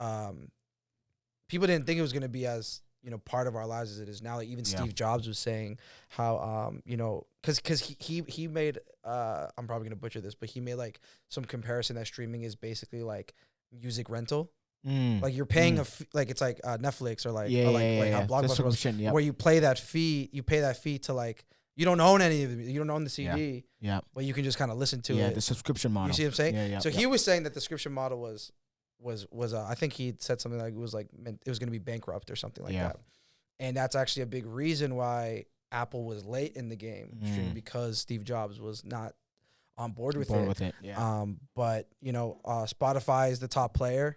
people didn't think it was going to be as, you know, part of our lives as it is now. Like, even Steve Jobs was saying how, you know, because he made, I'm probably going to butcher this, but he made like some comparison that streaming is basically like music rental. Like, you're paying like, it's like Netflix or like how Blockbuster was, where you pay that fee to, like, you don't own any of it, you don't own the CD, but you can just kind of listen to it. The subscription model. You see what I'm saying? Yeah. He was saying that the subscription model was I think he said something like it was going to be bankrupt or something like that, and that's actually a big reason why Apple was late in the game, because Steve Jobs was not on board with it. But you know, Spotify is the top player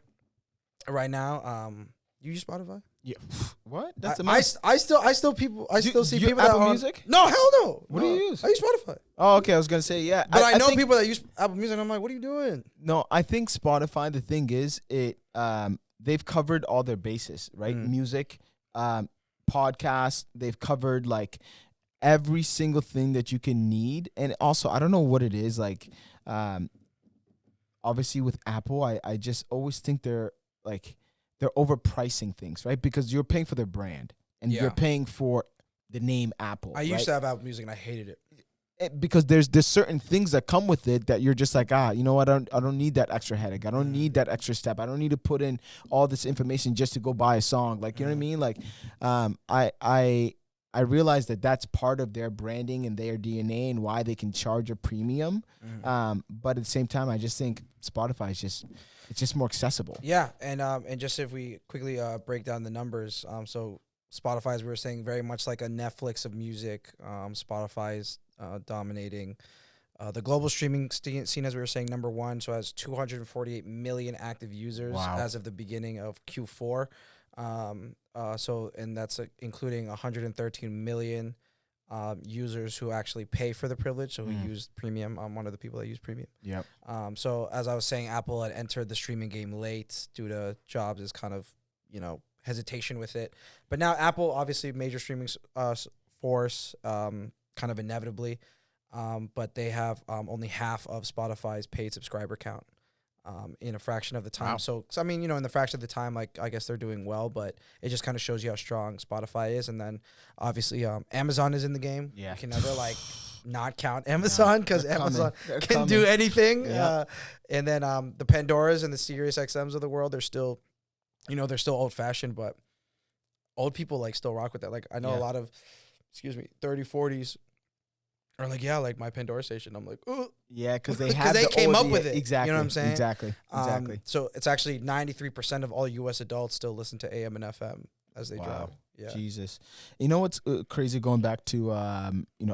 right now. You use Spotify? Yeah. What? That's I still see people Apple that are Music? No, hell no. What do you use? I use Spotify. Oh, okay. I was gonna say But I know think, people that use Apple Music, and I'm like, what are you doing? No, I think Spotify. The thing is, they've covered all their bases, right? Music, podcasts. They've covered like every single thing that you can need, and also I don't know what it is like. Obviously, with Apple, I just always think they're overpricing things, right? Because you're paying for their brand and you're paying for the name Apple. I used to have Apple Music and I hated it. Because there's certain things that come with it that you're just like, you know what? I don't need that extra headache. I don't need that extra step. I don't need to put in all this information just to go buy a song. Like, you know what I mean? Like, I realize that that's part of their branding and their DNA and why they can charge a premium. But at the same time, I just think Spotify is it's more accessible. Yeah, and just if we quickly break down the numbers, so Spotify, as we were saying, very much like a Netflix of music. Spotify is dominating the global streaming scene, as we were saying, number one. So has 248 million active users as of the beginning of Q4. And that's including 113 million users who actually pay for the privilege. So who use premium. I'm one of the people that use premium. Yep. So as I was saying, Apple had entered the streaming game late due to Jobs' kind of, you know, hesitation with it. But now Apple, obviously major streaming force, kind of inevitably. But they have only half of Spotify's paid subscriber count. In a fraction of the time. So I mean, you know, in the fraction of the time, like, I guess they're doing well, but it just kind of shows you how strong Spotify is. And then obviously Amazon is in the game. You can never like not count Amazon, because Amazon can do anything. And then the Pandoras and the Sirius XMs of the world, they're still, you know, they're still old fashioned, but old people like still rock with that. Like, I know a lot of 30, 40s are like, yeah, like my Pandora station. I'm like, oh. Yeah, because they came up with it. Exactly. You know what I'm saying? Exactly. So it's actually 93% of all U.S. adults still listen to AM and FM as they drive. Yeah. Jesus. You know what's crazy going back to,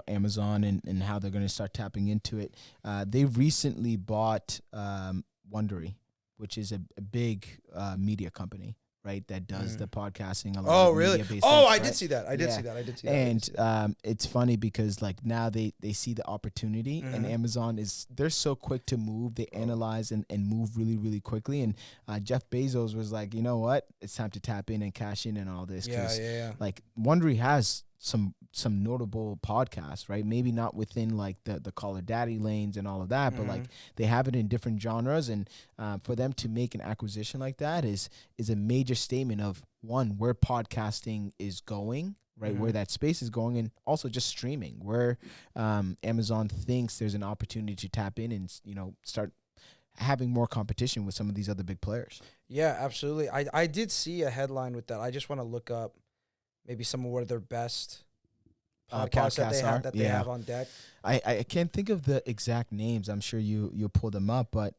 Amazon and how they're going to start tapping into it. They recently bought Wondery, which is a big media company, right? That does the podcasting. A lot of really? media-based Oh, things, I right? did see that. I did see that. And it's funny because like now they see the opportunity, and Amazon they're so quick to move. They analyze and move really, really quickly. And Jeff Bezos was like, you know what? It's time to tap in and cash in and all this. Yeah. Like Wondery has some notable podcasts, right? Maybe not within like the Call Her Daddy lanes and all of that, but like they have it in different genres. And for them to make an acquisition like that is a major statement of, one, where podcasting is going, right? Where that space is going, and also just streaming, where Amazon thinks there's an opportunity to tap in and, start having more competition with some of these other big players. Yeah, absolutely. I did see a headline with that. I just want to look up maybe some of what their best podcasts that they have on deck. I can't think of the exact names. I'm sure you'll pull them up, but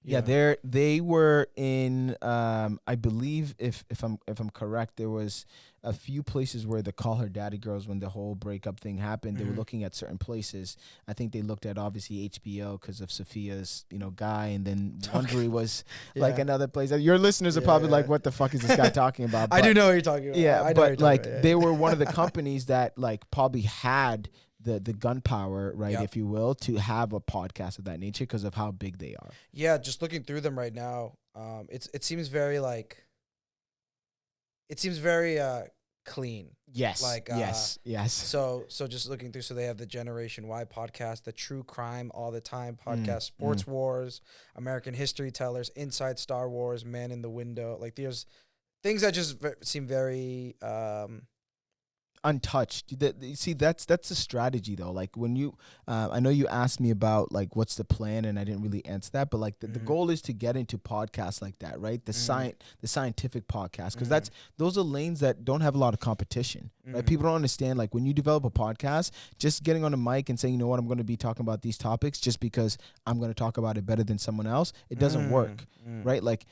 they were in I believe if I'm correct, there was a few places where the Call Her Daddy girls, when the whole breakup thing happened, they were looking at certain places. I think they looked at obviously HBO because of Sophia's guy, and then Wondery was like another place. Your listeners are probably like, what the fuck is this guy talking about? But, I do know what you're talking about. Yeah, but like they were one of the companies that like probably had the gunpowder, right, if you will, to have a podcast of that nature because of how big they are. Yeah, just looking through them right now, it seems very like, clean. Yes. Like yes. So just looking through, so they have the Generation Y podcast, the True Crime All the Time podcast, Sports Wars, American History Tellers, Inside Star Wars, Man in the Window. Like there's things that just seem very untouched. See, that's a strategy though. Like when you, I know you asked me about like what's the plan, and I didn't really answer that. But like the goal is to get into podcasts like that, right? The scientific podcast, because those are lanes that don't have a lot of competition, right? People don't understand like when you develop a podcast, just getting on a mic and saying, you know what, I'm going to be talking about these topics just because I'm going to talk about it better than someone else. It doesn't work, right? Like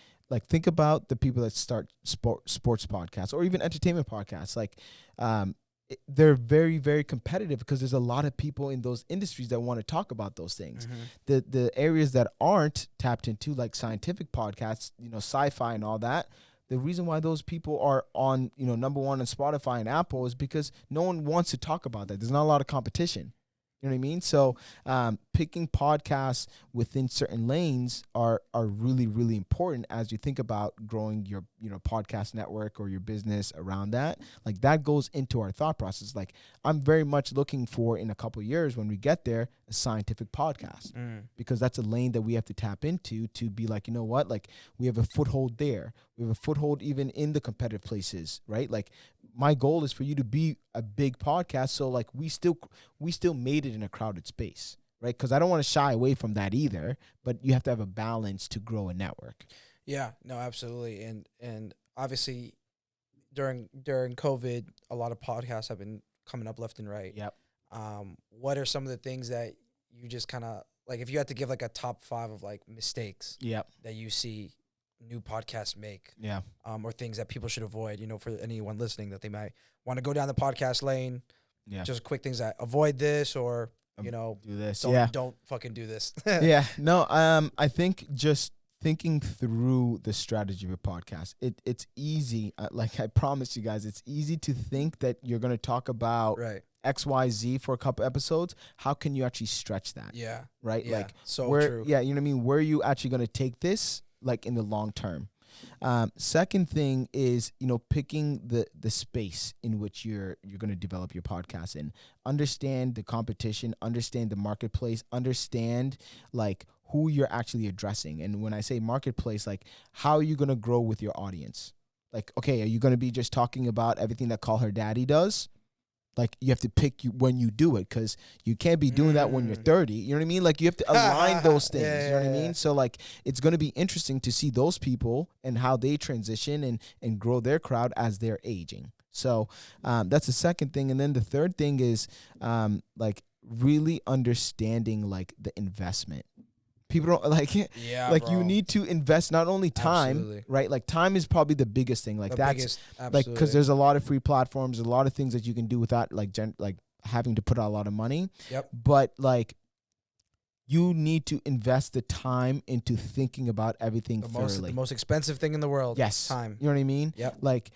think about the people that start sports podcasts or even entertainment podcasts. Like they're very, very competitive because there's a lot of people in those industries that want to talk about those things. The areas that aren't tapped into, like scientific podcasts, sci-fi and all that, the reason why those people are on, number one on Spotify and Apple is because no one wants to talk about that. There's not a lot of competition. You know what I mean? So picking podcasts within certain lanes are really, really important as you think about growing your podcast network or your business around that. Like that goes into our thought process. Like I'm very much looking for, in a couple of years when we get there, a scientific podcast because that's a lane that we have to tap into to be like, you know what, like we have a foothold there. We have a foothold even in the competitive places, right? Like my goal is for you to be a big podcast. So like we still made it in a crowded space, right? Because I don't want to shy away from that either, but you have to have a balance to grow a network. Yeah, no, absolutely. And obviously during COVID, a lot of podcasts have been coming up left and right. Yep. What are some of the things that you just kind of like, if you had to give like a top 5 of like mistakes that you see new podcasts make, or things that people should avoid, for anyone listening that they might want to go down the podcast lane, just quick things that avoid this or, do this. Don't fucking do this. I think just thinking through the strategy of a podcast, it's easy. Like I promise you guys, it's easy to think that you're going to talk about XYZ for a couple episodes. How can you actually stretch that? Yeah. Right? Yeah. Like so where, true. Yeah, you know what I mean? Where are you actually going to take this like in the long term? Second thing is, picking the space in which you're going to develop your podcast in. Understand the competition, understand the marketplace, understand like who you're actually addressing. And when I say marketplace, like how are you going to grow with your audience? Like, okay, are you going to be just talking about everything that Call Her Daddy does? Like you have to pick when you do it, because you can't be doing that when you're 30. You know what I mean? Like you have to align those things. You know what I mean? So like it's going to be interesting to see those people and how they transition and grow their crowd as they're aging. So that's the second thing. And then the third thing is like really understanding like the investment. People don't like like bro. you need to invest not only time, Absolutely. right? Like time is probably the biggest thing. Like like because there's a lot of free platforms, a lot of things that you can do without like having to put out a lot of money. Yep. But like you need to invest the time into thinking about everything thoroughly. The most expensive thing in the world. Yes. Time. You know what I mean? Yep. Like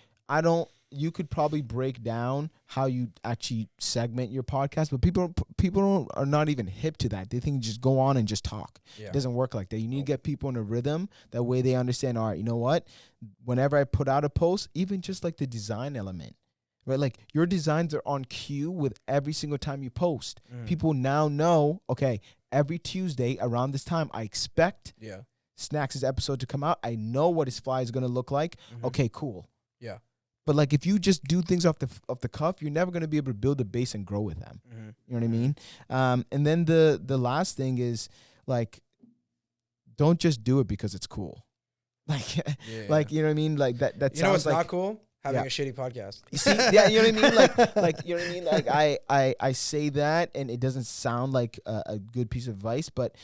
you could probably break down how you actually segment your podcast, but people are not even hip to that. They think just go on and just talk. Yeah. It doesn't work like that. You need to get people in a rhythm. That way they understand, all right, you know what? Whenever I put out a post, even just like the design element, right? Like your designs are on cue with every single time you post. People now know, okay, every Tuesday around this time, I expect SNAX' episode to come out. I know what his fly is going to look like. Okay, cool. Yeah. But like if you just do things off the cuff, you're never going to be able to build a base and grow with them. You know what I mean? And then the last thing is like, don't just do it because it's cool. Like, like you know what I mean? Like that. You know what's like, not cool? Having a shitty podcast. You see, yeah, you know what I mean? Like you know what I mean? Like I say that, and it doesn't sound like a good piece of advice, but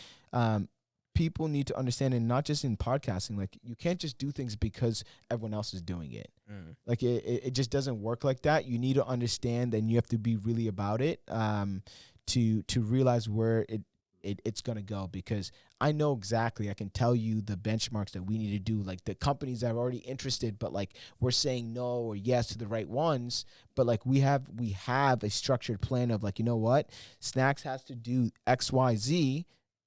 people need to understand, and not just in podcasting, like you can't just do things because everyone else is doing it. Like it just doesn't work like that. You need to understand, and you have to be really about it to realize where it's gonna go, because I know exactly. I can tell you the benchmarks that we need to do, like the companies that are already interested, but like we're saying no or yes to the right ones. But like we have a structured plan of like, you know what, SNAX has to do XYZ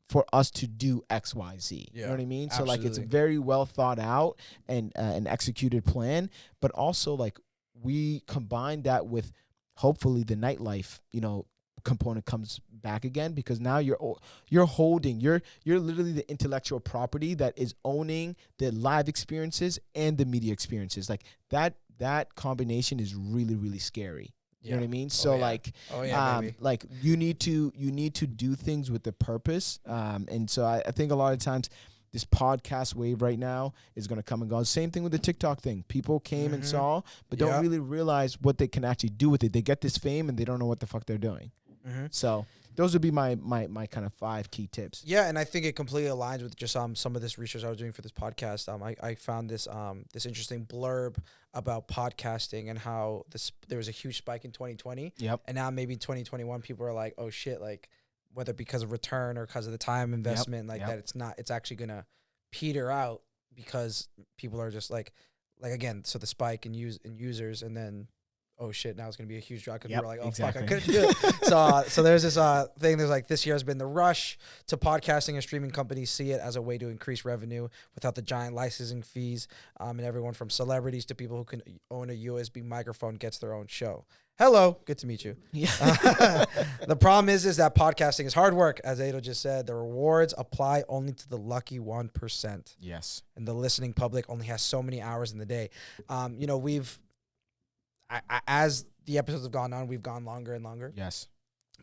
for us to do XYZ. You know what I mean? So like it's a very well thought out and an executed plan, but also like we combine that with hopefully the nightlife, component comes back again, because now you're literally the intellectual property that is owning the live experiences and the media experiences. Like that combination is really, really scary. You know what I mean? So like you need to do things with the purpose. And so I think a lot of times this podcast wave right now is going to come and go. Same thing with the TikTok thing. People came and saw, but don't really realize what they can actually do with it. They get this fame and they don't know what the fuck they're doing. So those would be my kind of 5 key tips. Yeah, and I think it completely aligns with just some of this research I was doing for this podcast. I found this interesting blurb about podcasting and how there was a huge spike in 2020. Yep. And now maybe 2021 people are like, oh shit, like whether because of return or because of the time investment, that it's actually gonna peter out because people are just like again, so the spike in users, and then oh shit, now it's going to be a huge drop because we were like, oh fuck, I couldn't do it. So there's this thing, there's like, this year has been the rush to podcasting, and streaming companies see it as a way to increase revenue without the giant licensing fees. And everyone from celebrities to people who can own a USB microphone gets their own show. Hello, good to meet you. Yeah. The problem is that podcasting is hard work. As Ado just said, the rewards apply only to the lucky 1%. Yes. And the listening public only has so many hours in the day. As the episodes have gone on, we've gone longer and longer. Yes.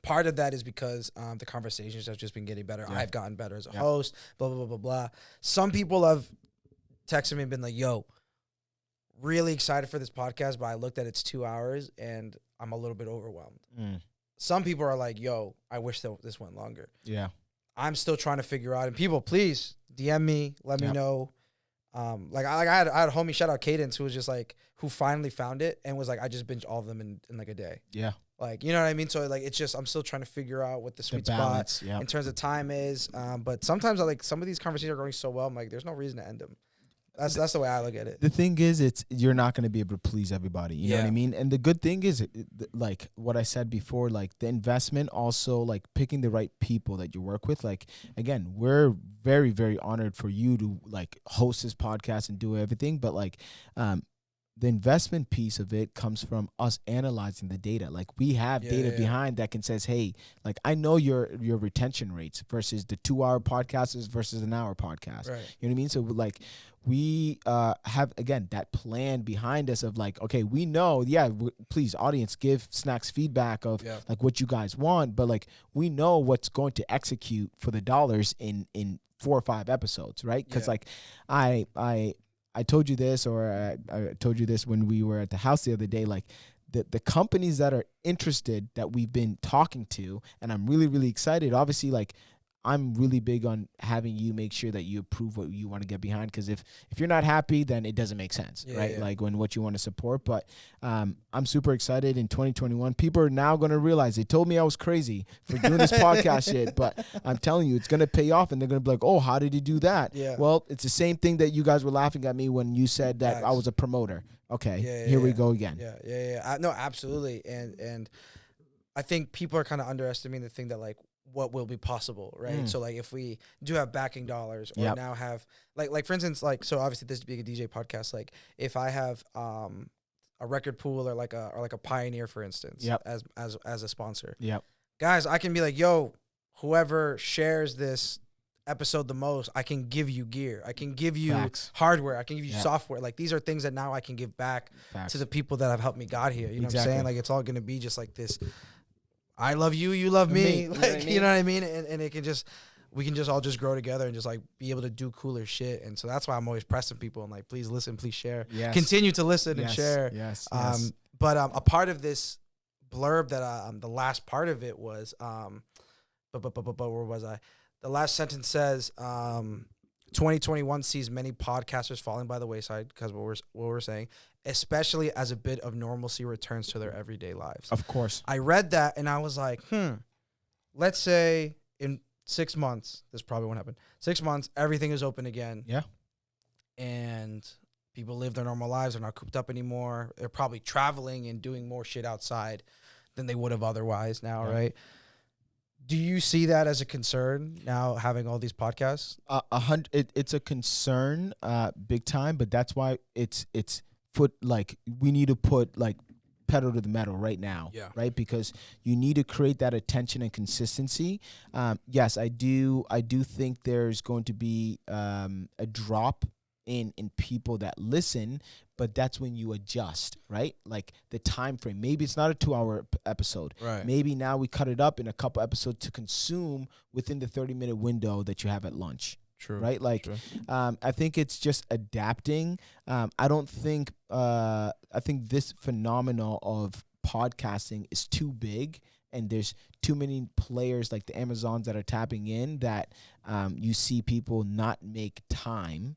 Part of that is because the conversations have just been getting better. Yeah. I've gotten better as a host, blah, blah, blah, blah, blah. Some people have texted me and been like, yo, really excited for this podcast, but I looked at it's 2 hours and I'm a little bit overwhelmed. Some people are like, yo, I wish that this went longer. Yeah. I'm still trying to figure out. And people, please DM me, let me know. I had a homie, shout out Cadence, who was just like, who finally found it and was like, I just binged all of them in like a day. Yeah. Like, you know what I mean? So like, it's just, I'm still trying to figure out what the sweet spot in terms of time is. But sometimes I like some of these conversations are going so well. I'm like, there's no reason to end them. That's the way I look at it. The thing is, you're not going to be able to please everybody. You know what I mean? And the good thing is, like what I said before, like the investment, also like picking the right people that you work with. Like, again, we're very, very honored for you to like host this podcast and do everything. But like, the investment piece of it comes from us analyzing the data. Like we have data behind that can says, hey, like I know your retention rates versus the 2-hour podcasts versus an hour podcast. Right. You know what I mean? So like we have, again, that plan behind us of like, okay, we know, please audience, give SNAX feedback of like what you guys want. But like, we know what's going to execute for the dollars in 4 or 5 episodes. Right. Cause like I told you this, or I told you this when we were at the house the other day, like the companies that are interested that we've been talking to, and I'm really, really excited. Obviously, like, I'm really big on having you make sure that you approve what you want to get behind, because if you're not happy, then it doesn't make sense, right? Yeah. Like when what you want to support. But I'm super excited in 2021. People are now going to realize, they told me I was crazy for doing this podcast shit, but I'm telling you, it's going to pay off, and they're going to be like, oh, how did he do that? Yeah. Well, it's the same thing that you guys were laughing at me when you said that I was a promoter. Okay, here we go again. Yeah. No, absolutely. And I think people are kind of underestimating the thing that, like, what will be possible, right? So like if we do have backing dollars, or now have like for instance, like, so obviously this being a DJ podcast, like if I have a record pool or like a Pioneer, for instance, as a sponsor, guys, I can be like, yo, whoever shares this episode the most, I can give you gear, I can give you hardware, I can give you software. Like, these are things that now I can give back to the people that have helped me got here. You know what I'm saying? Like, it's all gonna be just like this, I love you, you love me. Like, you know what I mean? And it can just, we can just all just grow together and just like be able to do cooler shit. And so that's why I'm always pressing people and like, please listen, please share. Continue to listen and share. But a part of this blurb that the last part of it was, but where was I? The last sentence says, 2021 sees many podcasters falling by the wayside, because what we're saying, especially as a bit of normalcy returns to their everyday lives. Of course. I read that and I was like, let's say in 6 months, this probably won't happen. 6 months, everything is open again. Yeah. And people live their normal lives. They're not cooped up anymore. They're probably traveling and doing more shit outside than they would have otherwise now, right? Do you see that as a concern now, having all these podcasts? It's a concern, big time. But that's why it's we need to put like pedal to the metal right now, right? Because you need to create that attention and consistency. Yes, I do think there's going to be a drop in people that listen, but that's when you adjust, right? Like the time frame. Maybe it's not a 2-hour episode. Right. Maybe now we cut it up in a couple episodes to consume within the 30-minute window that you have at lunch. True. Right? Like, I think it's just adapting. I think this phenomenon of podcasting is too big, and there's too many players like the Amazons that are tapping in that you see people not make time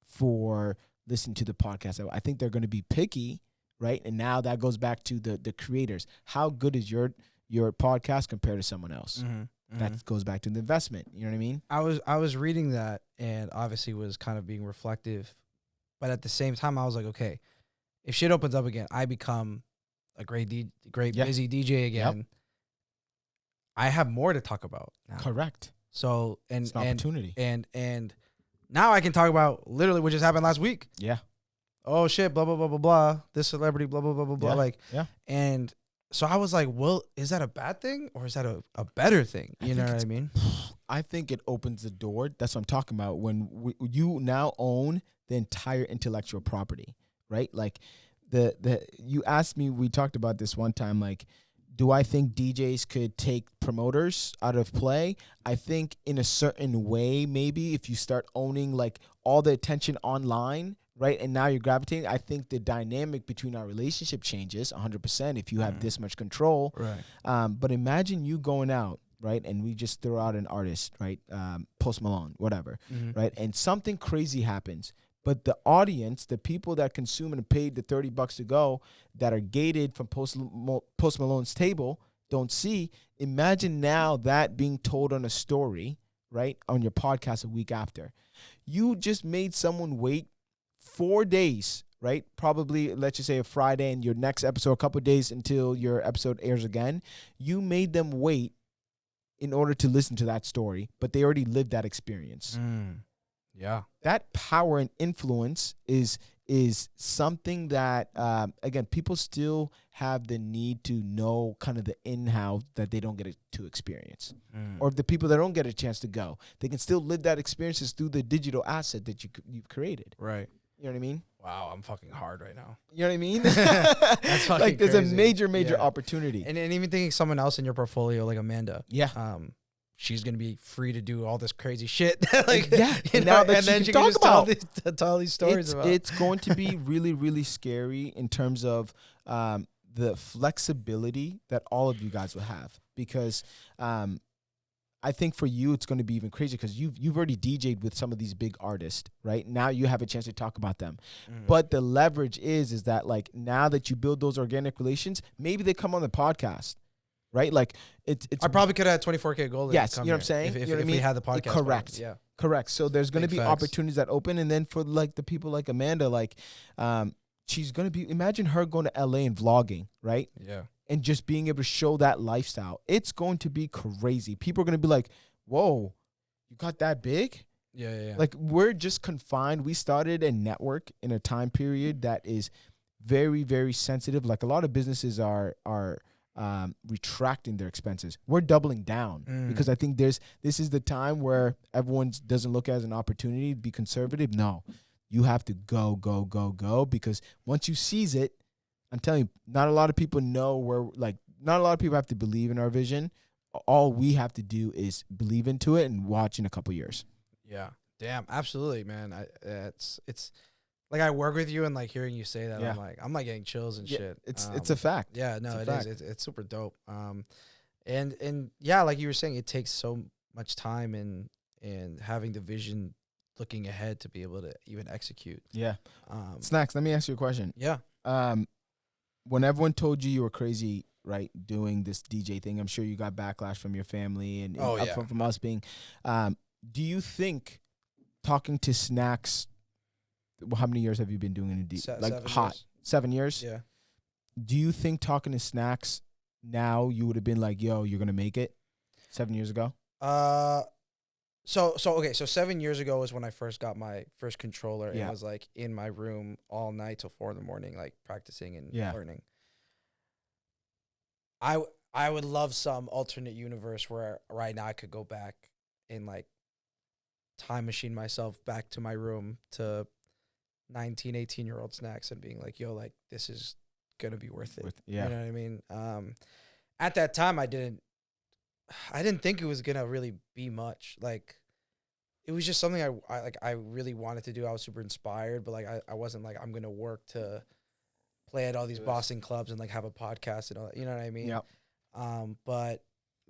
for listening to the podcast. I think they're going to be picky, right? And now that goes back to the creators. How good is your podcast compared to someone else? That goes back to the investment. You know what I mean? I was reading that and obviously was kind of being reflective, but at the same time I was like, okay, if shit opens up again, I become a great busy DJ again. I have more to talk about now. Correct. So it's an opportunity. And now I can talk about literally what just happened last week. Yeah. Oh shit, blah blah blah blah blah. This celebrity, blah blah blah blah blah. And so I was like, well, is that a bad thing or is that a better thing? You know what I mean? I think it opens the door. That's what I'm talking about. When you now own the entire intellectual property, right? Like you asked me, we talked about this one time, like, do I think DJs could take promoters out of play? I think in a certain way, maybe if you start owning like all the attention online, right? And now you're gravitating. I think the dynamic between our relationship changes 100% if you have this much control. Right. But imagine you going out, right? And we just throw out an artist, right? Post Malone, whatever, right? And something crazy happens. But the audience, the people that consume and paid the $30 to go, that are gated from Post Malone's table, don't see. Imagine now that being told on a story, right, on your podcast a week after. You just made someone wait 4 days, right? Probably, let's just say a Friday, and your next episode, a couple of days until your episode airs again. You made them wait in order to listen to that story, but they already lived that experience. Yeah. That power and influence is something that, again, people still have the need to know kind of the in-how that they don't get to experience. Or the people that don't get a chance to go, they can still live that experiences through the digital asset that you've created. Right. You know what I mean? Wow, I'm fucking hard right now. You know what I mean? That's fucking like there's crazy. A major opportunity. And even thinking someone else in your portfolio, like Amanda. Yeah. she's gonna be free to do all this crazy shit. like, Yeah, you now know, that and she then can she can talk just tell about. tell these stories about. It's going to be really, really scary in terms of the flexibility that all of you guys will have, because I think for you it's going to be even crazier because you've already DJ'd with some of these big artists, right? Now you have a chance to talk about them. But the leverage is that like now that you build those organic relations, maybe they come on the podcast, right? Like it's I probably could have had 24K gold. yes, you know what I'm saying? If You know what I we mean? had the podcast. Correct. Button. Yeah. Correct. So there's going to Big be facts. opportunities that open, and then for like the people like Amanda, like she's going to be, imagine her going to LA and vlogging, right? Yeah. And just being able to show that lifestyle. It's going to be crazy. People are going to be like, whoa, you got that big? Yeah. Like we're just confined. We started a network in a time period that is very, very sensitive. Like a lot of businesses are retracting their expenses. We're doubling down because I think this is the time where everyone doesn't look at it as an opportunity to be conservative. No, you have to go because once you seize it, I'm telling you, not a lot of people know where, like, not a lot of people have to believe in our vision. All we have to do is believe into it and watch in a couple years. Yeah. Damn. Absolutely, man. It's like I work with you and like hearing you say that, Yeah. I'm like getting chills and shit. It's a fact. Yeah, no, It's a it is. fact. It's super dope. And yeah, like you were saying, it takes so much time and having the vision, looking ahead to be able to even execute. Yeah. Snacks, let me ask you a question. Yeah. When everyone told you were crazy, right, doing this DJ thing, I'm sure you got backlash from your family and from us being. Do you think talking to SNAX? Well, how many years have you been doing it? 7 years. Yeah. Do you think talking to SNAX now you would have been like, yo, you're gonna make it 7 years ago? So 7 years ago was when I first got my first controller and Yeah. I was like in my room all night till 4 a.m, like practicing and learning. I would love some alternate universe where right now I could go back and like time machine myself back to my room to 19, 18-year-old SNAX and being like, yo, like this is gonna be worth it. You know what I mean? At that time I didn't think it was gonna really be much. Like it was just something I really wanted to do. I was super inspired, but like I wasn't like I'm gonna work to play at all these Boston clubs and like have a podcast and all that, you know what I mean? Yep. But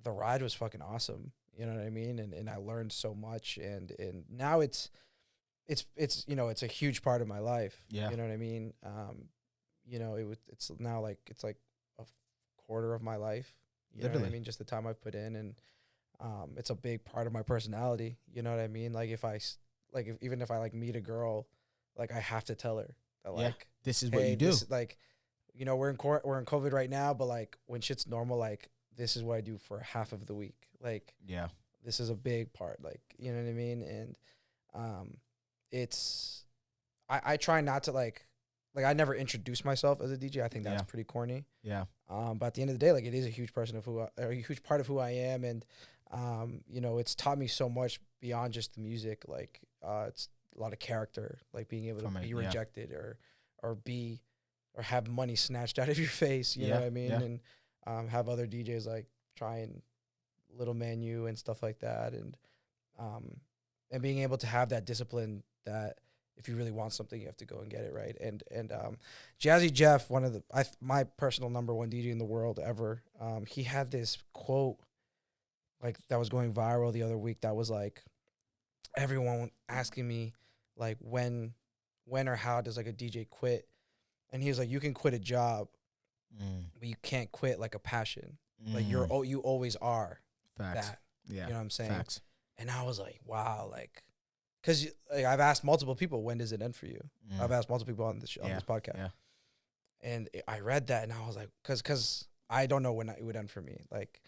the ride was fucking awesome. You know what I mean? And I learned so much and now it's you know, it's a huge part of my life. Yeah. You know what I mean? You know, it's now like it's like a quarter of my life. You know what I mean? Just the time I've put in, and it's a big part of my personality. You know what I mean? Like even if I like meet a girl, like I have to tell her that like this is hey, what you do. Like, you know, we're in COVID right now, but like when shit's normal, like this is what I do for half of the week. Like this is a big part. Like, you know what I mean? And it's I try not to like I never introduce myself as a DJ. I think that's pretty corny. Yeah. But at the end of the day, like it is a huge part of who I am, and you know, it's taught me so much beyond just the music. Like it's a lot of character, like being able to be rejected or have money snatched out of your face. You know what I mean? And have other DJs like try and little menu and stuff like that, and being able to have that discipline that if you really want something, you have to go and get it, right? And Jazzy Jeff, one of my personal number one DJ in the world ever, he had this quote like that was going viral the other week that was like everyone asking me like when or how does like a DJ quit? And he was like, you can quit a job, but you can't quit like a passion. Like you always are. Facts. That. Yeah. You know what I'm saying? Facts. And I was like, wow, like, because like, I've asked multiple people, when does it end for you? I've asked multiple people on this podcast. Yeah. And I read that and I was like, because I don't know when it would end for me. Like,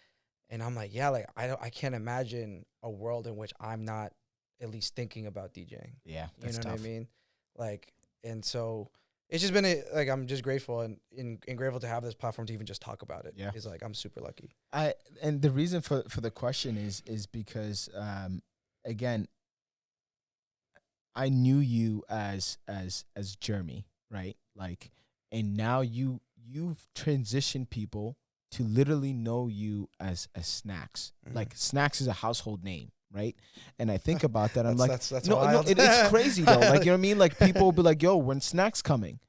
and I'm like, yeah, like I can't imagine a world in which I'm not at least thinking about DJing. Yeah, you know tough. what I mean? Like, and so it's just been I'm just grateful and grateful to have this platform to even just talk about it. Yeah, it's like I'm super lucky. And the reason for the question is because again, I knew you as Jeremy, right? Like, and now you've transitioned people to literally know you as SNAX. Like SNAX is a household name, right? And I think about that, I'm like, that's no, wild. it's crazy though. Like, you know what I mean? Like people will be like, yo, when SNAX coming,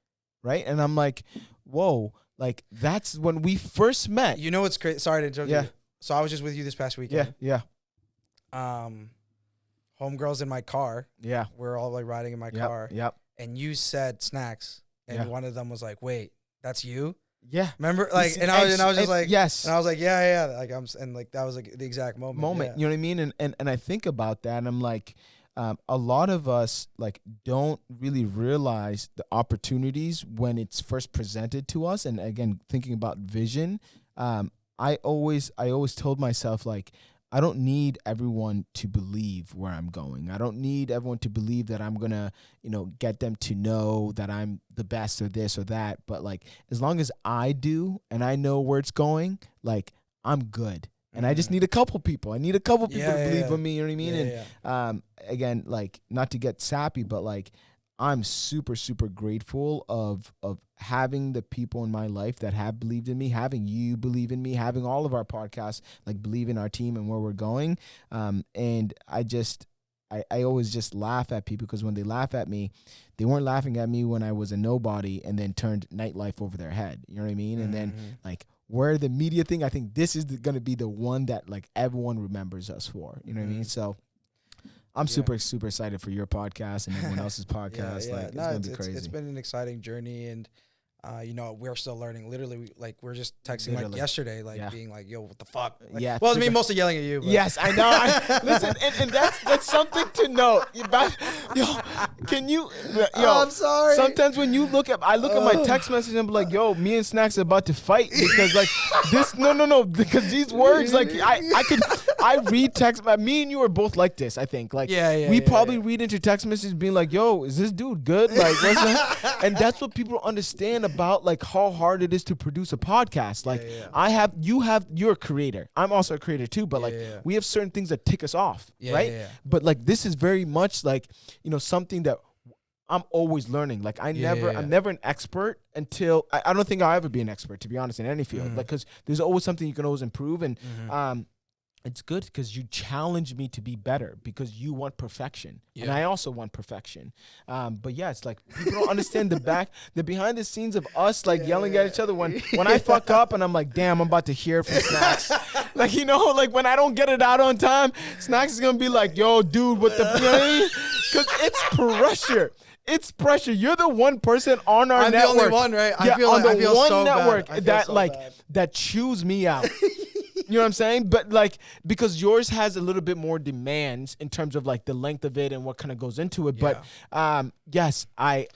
right? And I'm like, whoa, like that's when we first met. You know what's crazy? Sorry to interrupt Yeah. you. So I was just with you this past weekend. Yeah. Homegirls in my car. Yeah. We're all like riding in my car. Yep. And you said SNAX, and one of them was like, "Wait, that's you?" Yeah. Remember? Like, and I was just like, yes. And I was like, yeah. Like and like that was like the exact moment. Yeah. You know what I mean? And I think about that, and I'm like, a lot of us like don't really realize the opportunities when it's first presented to us. And again, thinking about vision, I always told myself, like, I don't need everyone to believe where I'm going. I don't need everyone to believe that I'm going to, get them to know that I'm the best or this or that. But like, as long as I do and I know where it's going, like, I'm good. And I just need a couple people. I need a couple people to believe in me. You know what I mean? And again, like, not to get sappy, but like, I'm super, super grateful of having the people in my life that have believed in me, having you believe in me, having all of our podcasts like believe in our team and where we're going. And I always just laugh at people, because when they laugh at me, they weren't laughing at me when I was a nobody and then turned nightlife over their head. You know what I mean? And then like, where the media thing, I think this is going to be the one that like everyone remembers us for. You know what I mean? So I'm super, super excited for your podcast and everyone else's podcast. Like, it's going to be crazy. It's been an exciting journey, and we're still learning. Literally, we're just texting like yesterday, like being like, "Yo, what the fuck?" Like, yeah. Well, it's me mostly yelling at you. But. Yes, I know. Listen, and that's something to note. Can you? I'm sorry. Sometimes when you I look at my text message and be like, "Yo, me and SNAX are about to fight," because like this. No, because these words, like I read text. Me and you are both like this. I think like we probably read into text messages being like, "Yo, is this dude good?" Like, what's that? And that's what people understand about like how hard it is to produce a podcast. Like you're a creator. I'm also a creator too, but we have certain things that tick us off, right? But like this is very much like, something that I'm always learning. Like I'm never an expert until I don't think I'll ever be an expert, to be honest, in any field. Like, cause there's always something you can always improve. And, it's good because you challenge me to be better, because you want perfection and I also want perfection. But yeah, it's like people don't understand the behind the scenes of us like yelling at each other when I fuck up and I'm like, damn, I'm about to hear from SNAX. Like, like when I don't get it out on time, SNAX is going to be like, yo, dude, what the, you know what I mean? Because it's pressure. It's pressure. You're the one person on our network. I'm the only one, right? I feel one so network bad. that chews me out. You know what I'm saying? But like, because yours has a little bit more demands in terms of like the length of it and what kind of goes into it. But yes, I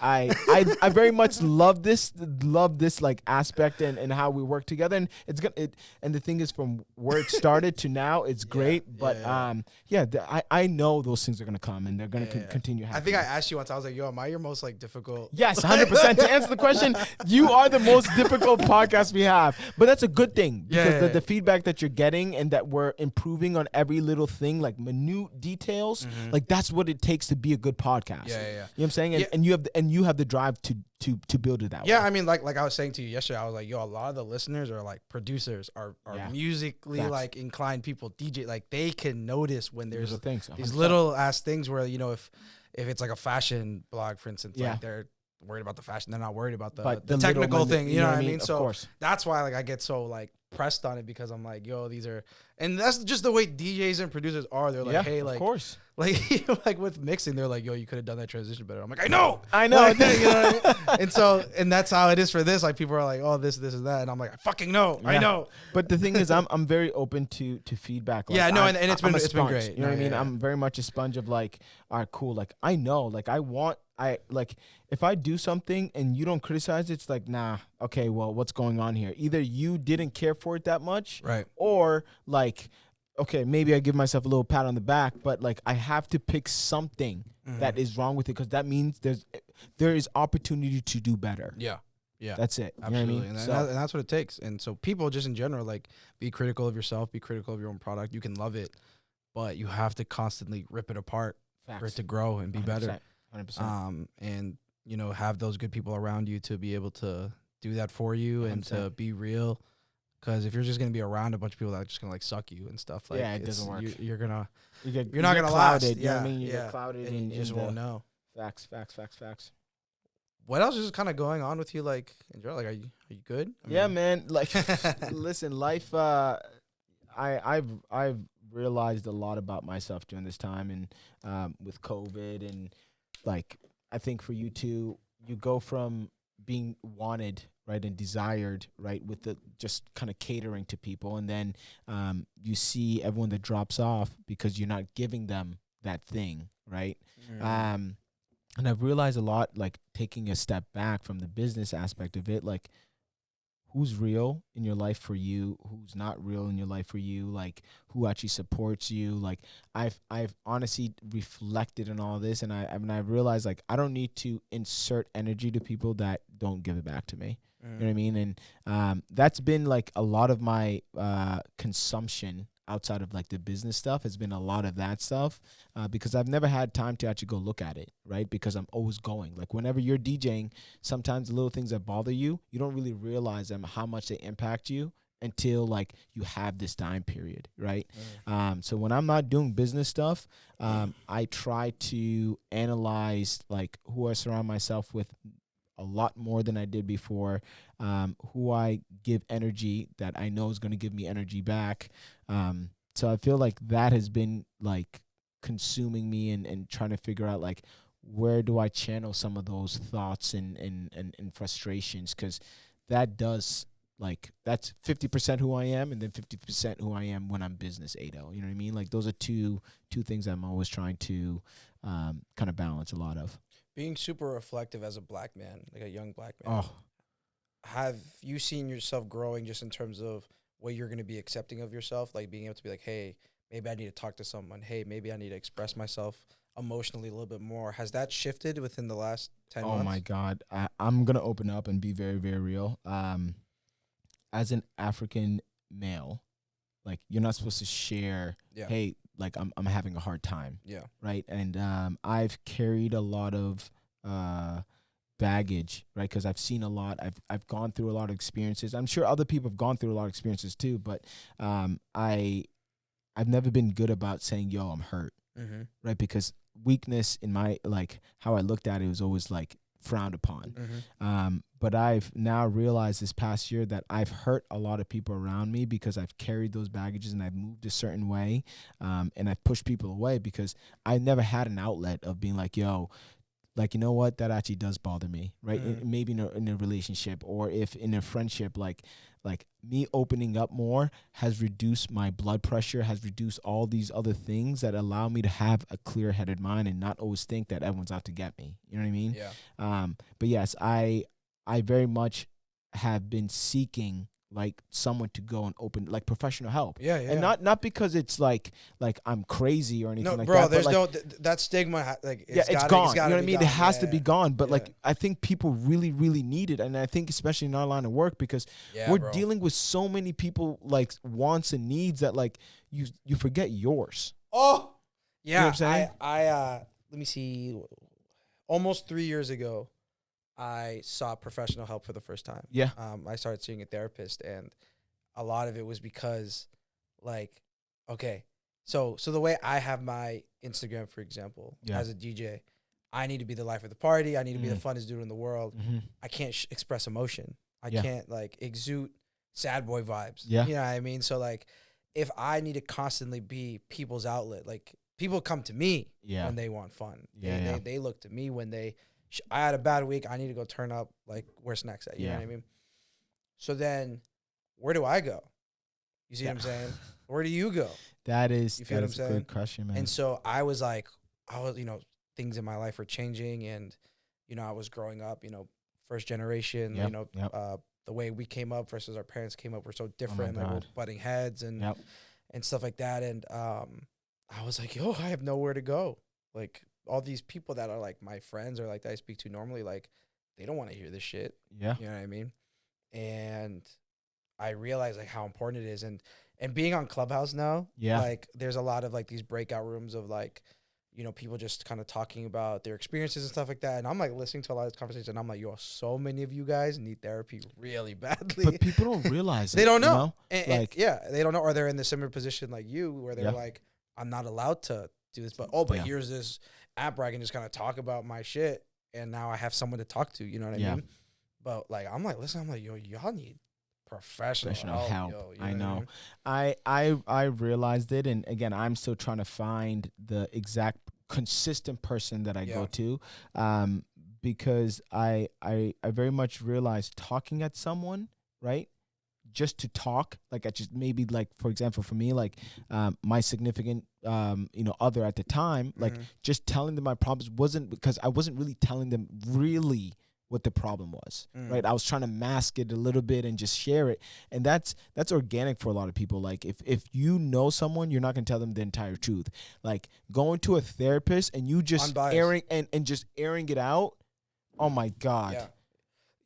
very much love this like aspect and how we work together. And it's good. And the thing is, from where it started to now, it's great. But I know those things are gonna come and they're gonna continue happening. I think I asked you once. I was like, "Yo, am I your most like difficult?" Yes, 100%. To answer the question, you are the most difficult podcast we have. But that's a good thing, because the feedback that you're getting and that we're improving on every little thing, like minute details, like that's what it takes to be a good podcast. You know what I'm saying? And you have the drive to build it that way. Yeah, I mean, like I was saying to you yesterday, I was like, yo, a lot of the listeners are like producers, are musically like inclined people, DJ, like they can notice when there's these little ass things where, if it's like a fashion blog, for instance, like they're worried about the fashion, they're not worried about the technical thing, you know what I mean? So that's why like I get so like pressed on it, because I'm like, yo, and that's just the way DJs and producers are. They're like, hey, like, of course. Like, like with mixing, they're like, yo, you could have done that transition better. I'm like, I know. Like, you know what I mean? And that's how it is for this. Like, people are like, oh, this is that, and I'm like, I fucking know. I know. But the thing is, I'm very open to feedback. Like, and it's been great. You know what I mean? I'm very much a sponge of like, all right, cool. Like, I know. Like, if I do something and you don't criticize it, it's like, nah, okay, well, what's going on here? Either you didn't care for it that much, right? Or like, okay, maybe I give myself a little pat on the back, but like I have to pick something that is wrong with it, because that means there is opportunity to do better. Yeah. That's it. Absolutely. You know what I mean? And that's what it takes. And so people just in general, like, be critical of yourself, be critical of your own product. You can love it, but you have to constantly rip it apart for it to grow and be 100%, better. 100%. And have those good people around you to be able to do that for you and to be real. Because if you're just gonna be around a bunch of people that are just gonna like suck you and stuff, like Yeah, it doesn't work. You're gonna You're not gonna last. clouded. You know Yeah, what I mean? You yeah. get clouded, and you just won't know. Facts. What else is kind of going on with you? Like, like, are you good? Yeah, man. Like, listen, life. I've realized a lot about myself during this time, and with COVID, and like, I think for you too, you go from being wanted, right, and desired, right, with the just kind of catering to people, and then you see everyone that drops off because you're not giving them that thing, right? And I've realized a lot, like taking a step back from the business aspect of it, like who's real in your life for you, who's not real in your life for you, like who actually supports you. Like I've honestly reflected on all this, and I've realized like I don't need to insert energy to people that don't give it back to me. You know what I mean? And that's been like a lot of my consumption outside of like the business stuff has been a lot of that stuff, because I've never had time to actually go look at it, right? Because I'm always going. Like whenever you're DJing, sometimes the little things that bother you, you don't really realize them, how much they impact you until like you have this time period, right? So when I'm not doing business stuff, I try to analyze like who I surround myself with a lot more than I did before, who I give energy that I know is going to give me energy back. So I feel like that has been like consuming me, and trying to figure out like where do I channel some of those thoughts and frustrations, because that does like that's 50% who I am, and then 50% who I am when I'm business Ado. You know what I mean? Like those are two things I'm always trying to kind of balance a lot of. Being super reflective as a black man, like a young black man. Oh, Have you seen yourself growing just in terms of what you're going to be accepting of yourself? Like being able to be like, hey, maybe I need to talk to someone. Hey, maybe I need to express myself emotionally a little bit more. Has that shifted within the last 10 months? oh my God. I'm going to open up and be very, very real. As an African male, like you're not supposed to share, hey, like I'm having a hard time. Yeah. Right. And I've carried a lot of baggage, right? Because I've seen a lot. I've gone through a lot of experiences. I'm sure other people have gone through a lot of experiences too, but I've never been good about saying, yo, I'm hurt. Right? Because weakness in my, like how I looked at it was always like frowned upon. But I've now realized this past year that I've hurt a lot of people around me because I've carried those baggages, and I've moved a certain way, and I've pushed people away because I never had an outlet of being like, yo, like, you know what, that actually does bother me, right? Maybe in a relationship, or if in a friendship, like me opening up more has reduced my blood pressure, has reduced all these other things that allow me to have a clear-headed mind and not always think that everyone's out to get me. You know what I mean? Yeah. But yes, I very much have been seeking like someone to go and open like professional help. And not because it's like I'm crazy or anything like bro, that. there's like, that stigma. Like it's gone. You know what I mean? It has to be gone. But Yeah. like I think people really, really need it, and I think especially in our line of work because we're dealing with so many people like wants and needs that like you forget yours. Oh, yeah. You know what I'm saying? I let me see. Almost 3 years ago, I sought professional help for the first time. Yeah. I started seeing a therapist, and a lot of it was because, like, okay, so the way I have my Instagram, for example, as a DJ, I need to be the life of the party. I need to be the funnest dude in the world. I can't express emotion. I can't like exude sad boy vibes. Yeah. You know what I mean? So like, if I need to constantly be people's outlet, like people come to me when they want fun. They look to me when they. I had a bad week. I need to go turn up. Like, where's SNAX at? You know what I mean? So then, where do I go? You see what I'm saying? Where do you go? That is, you feel what I'm a saying? good question, man. And so I was, things in my life were changing, and, I was growing up, first generation, the way we came up versus our parents came up were so different. Like, we're butting heads and stuff like that. And I was like, yo, I have nowhere to go. Like, all these people that are like my friends or like that I speak to normally, like they don't want to hear this shit. Yeah. You know what I mean? And I realized like how important it is. And being on Clubhouse now, like there's a lot of like these breakout rooms of like, you know, people just kind of talking about their experiences and stuff like that. And I'm like listening to a lot of this conversation, and I'm like, yo, so many of you guys need therapy really badly. But people don't realize they it. don't know. You know? And yeah, they don't know, or they're in the similar position like you, where they're like, I'm not allowed to do this, but here's this app where I can just kind of talk about my shit, and now I have someone to talk to. You know what I mean? But like, I'm like, listen, I'm like, yo, y'all need professional help. Yo, I know. I realized it, and again, I'm still trying to find the exact consistent person that I go to, because I very much realized talking at someone, right? Just to talk, like I just maybe like, for example, for me, like my significant other at the time, like just telling them my problems wasn't because I wasn't really telling them really what the problem was, right? I was trying to mask it a little bit and just share it. And that's organic for a lot of people. Like if you know someone, you're not going to tell them the entire truth. Like going to a therapist and you just unbiased. airing it out. Oh my God.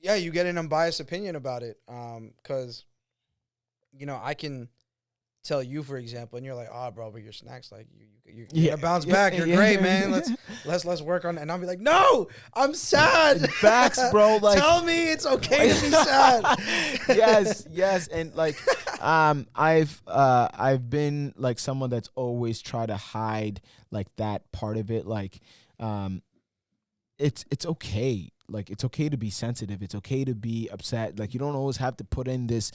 Yeah, you get an unbiased opinion about it. Cause you know, I can tell you, for example, and you're like, oh, bro, but your SNAX, like you're gonna bounce back. You're great, man. Let's work on it. And I'll be like, no, I'm sad. Facts, bro. Like, tell me it's okay to be sad. yes. And like, I've been like someone that's always tried to hide like that part of it. Like, it's okay. Like, it's okay to be sensitive. It's okay to be upset. Like, you don't always have to put in this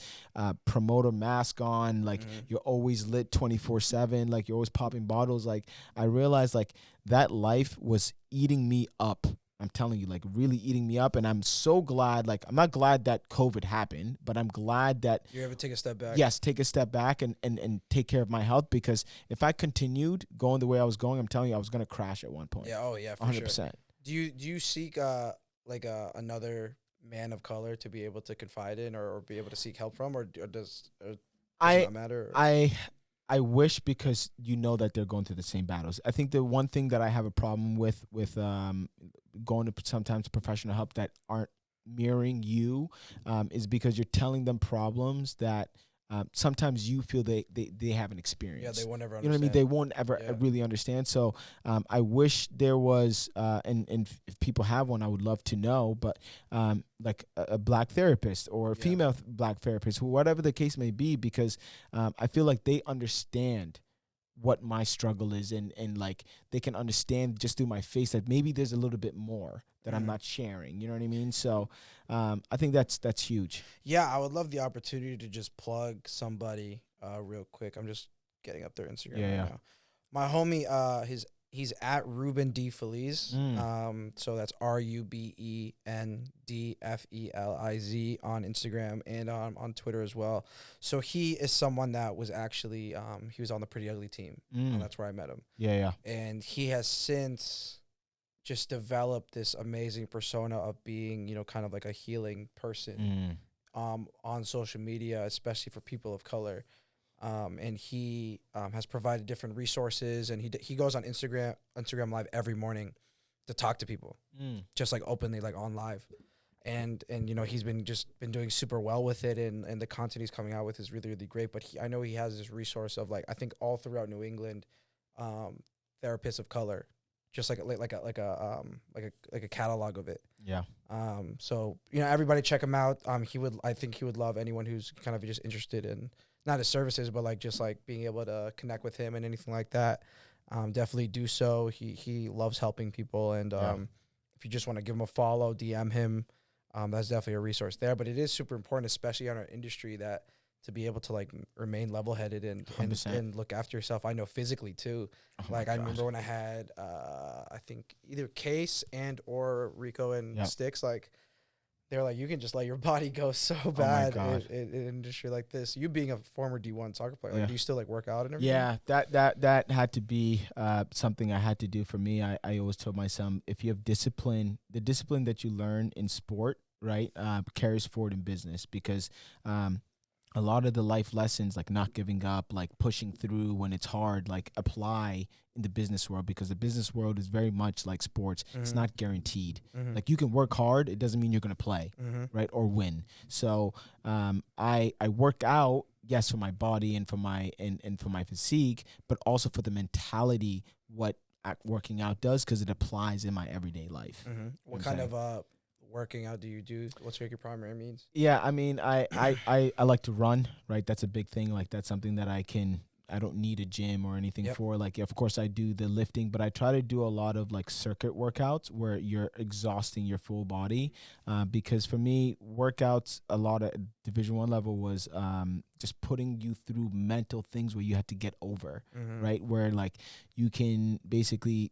promoter mask on. Like, you're always lit 24/7. Like, you're always popping bottles. Like, I realized, like, that life was eating me up. I'm telling you, like, really eating me up. And I'm so glad, like, I'm not glad that COVID happened, but I'm glad that you're able to take a step back. Yes, take a step back and take care of my health, because if I continued going the way I was going, I'm telling you, I was going to crash at one point. Yeah, oh, yeah, for 100%. Sure. Do you seek another man of color to be able to confide in or be able to seek help from, or does it not matter? I wish, because you know that they're going through the same battles. I think the one thing that I have a problem with going to sometimes professional help that aren't mirroring you is because you're telling them problems that sometimes you feel they haven't experienced. Yeah, they won't ever understand. You know what I mean? They won't ever really understand. So I wish there was, and if people have one, I would love to know, but like a black therapist or a female black therapist, whatever the case may be, because I feel like they understand what my struggle is, and like they can understand just through my face that maybe there's a little bit more that I'm not sharing. You know what I mean? So I think that's huge. Yeah, I would love the opportunity to just plug somebody real quick. I'm just getting up their Instagram right now. My homie, he's at Ruben D. Feliz. So that's RUBENDFELIZ on Instagram and on Twitter as well. So he is someone that was actually he was on the Pretty Ugly team. That's where I met him. Yeah. And he has since just developed this amazing persona of being, you know, kind of like a healing person on social media, especially for people of color. And he has provided different resources, and he goes on Instagram Live every morning to talk to people, just like openly, like on live. And you know, he's been doing super well with it, and the content he's coming out with is really, really great. But I know he has this resource of, like, I think all throughout New England, therapists of color, just like a catalog of it. Yeah. So, you know, everybody check him out. I think he would love anyone who's kind of just interested in not his services, but like just like being able to connect with him and anything like that. Definitely do so. He loves helping people, and if you just want to give him a follow, DM him. That's definitely a resource there. But it is super important, especially on our industry, that to be able to like remain level-headed and look after yourself. I know physically too. I remember when I had I think either Case and or Rico and Sticks, like they're like, you can just let your body go so bad in an industry like this. You being a former D1 soccer player, like, do you still like work out and everything? Yeah, that had to be something I had to do for me. I always told my son, if you have discipline, the discipline that you learn in sport, right, carries forward in business, because a lot of the life lessons, like not giving up, like pushing through when it's hard, like apply in the business world, because the business world is very much like sports. It's not guaranteed. Like, you can work hard, it doesn't mean you're going to play, right, or win. So I work out, yes, for my body and for my and for my physique, but also for the mentality, what working out does, because it applies in my everyday life. What kind of working out do you do? What's your primary means? Yeah, I mean, I like to run, right? That's a big thing. Like, that's something that I don't need a gym or anything for. Like, of course, I do the lifting, but I try to do a lot of like circuit workouts where you're exhausting your full body. Because for me, workouts, a lot of Division I level was just putting you through mental things where you had to get over, right? Where like you can basically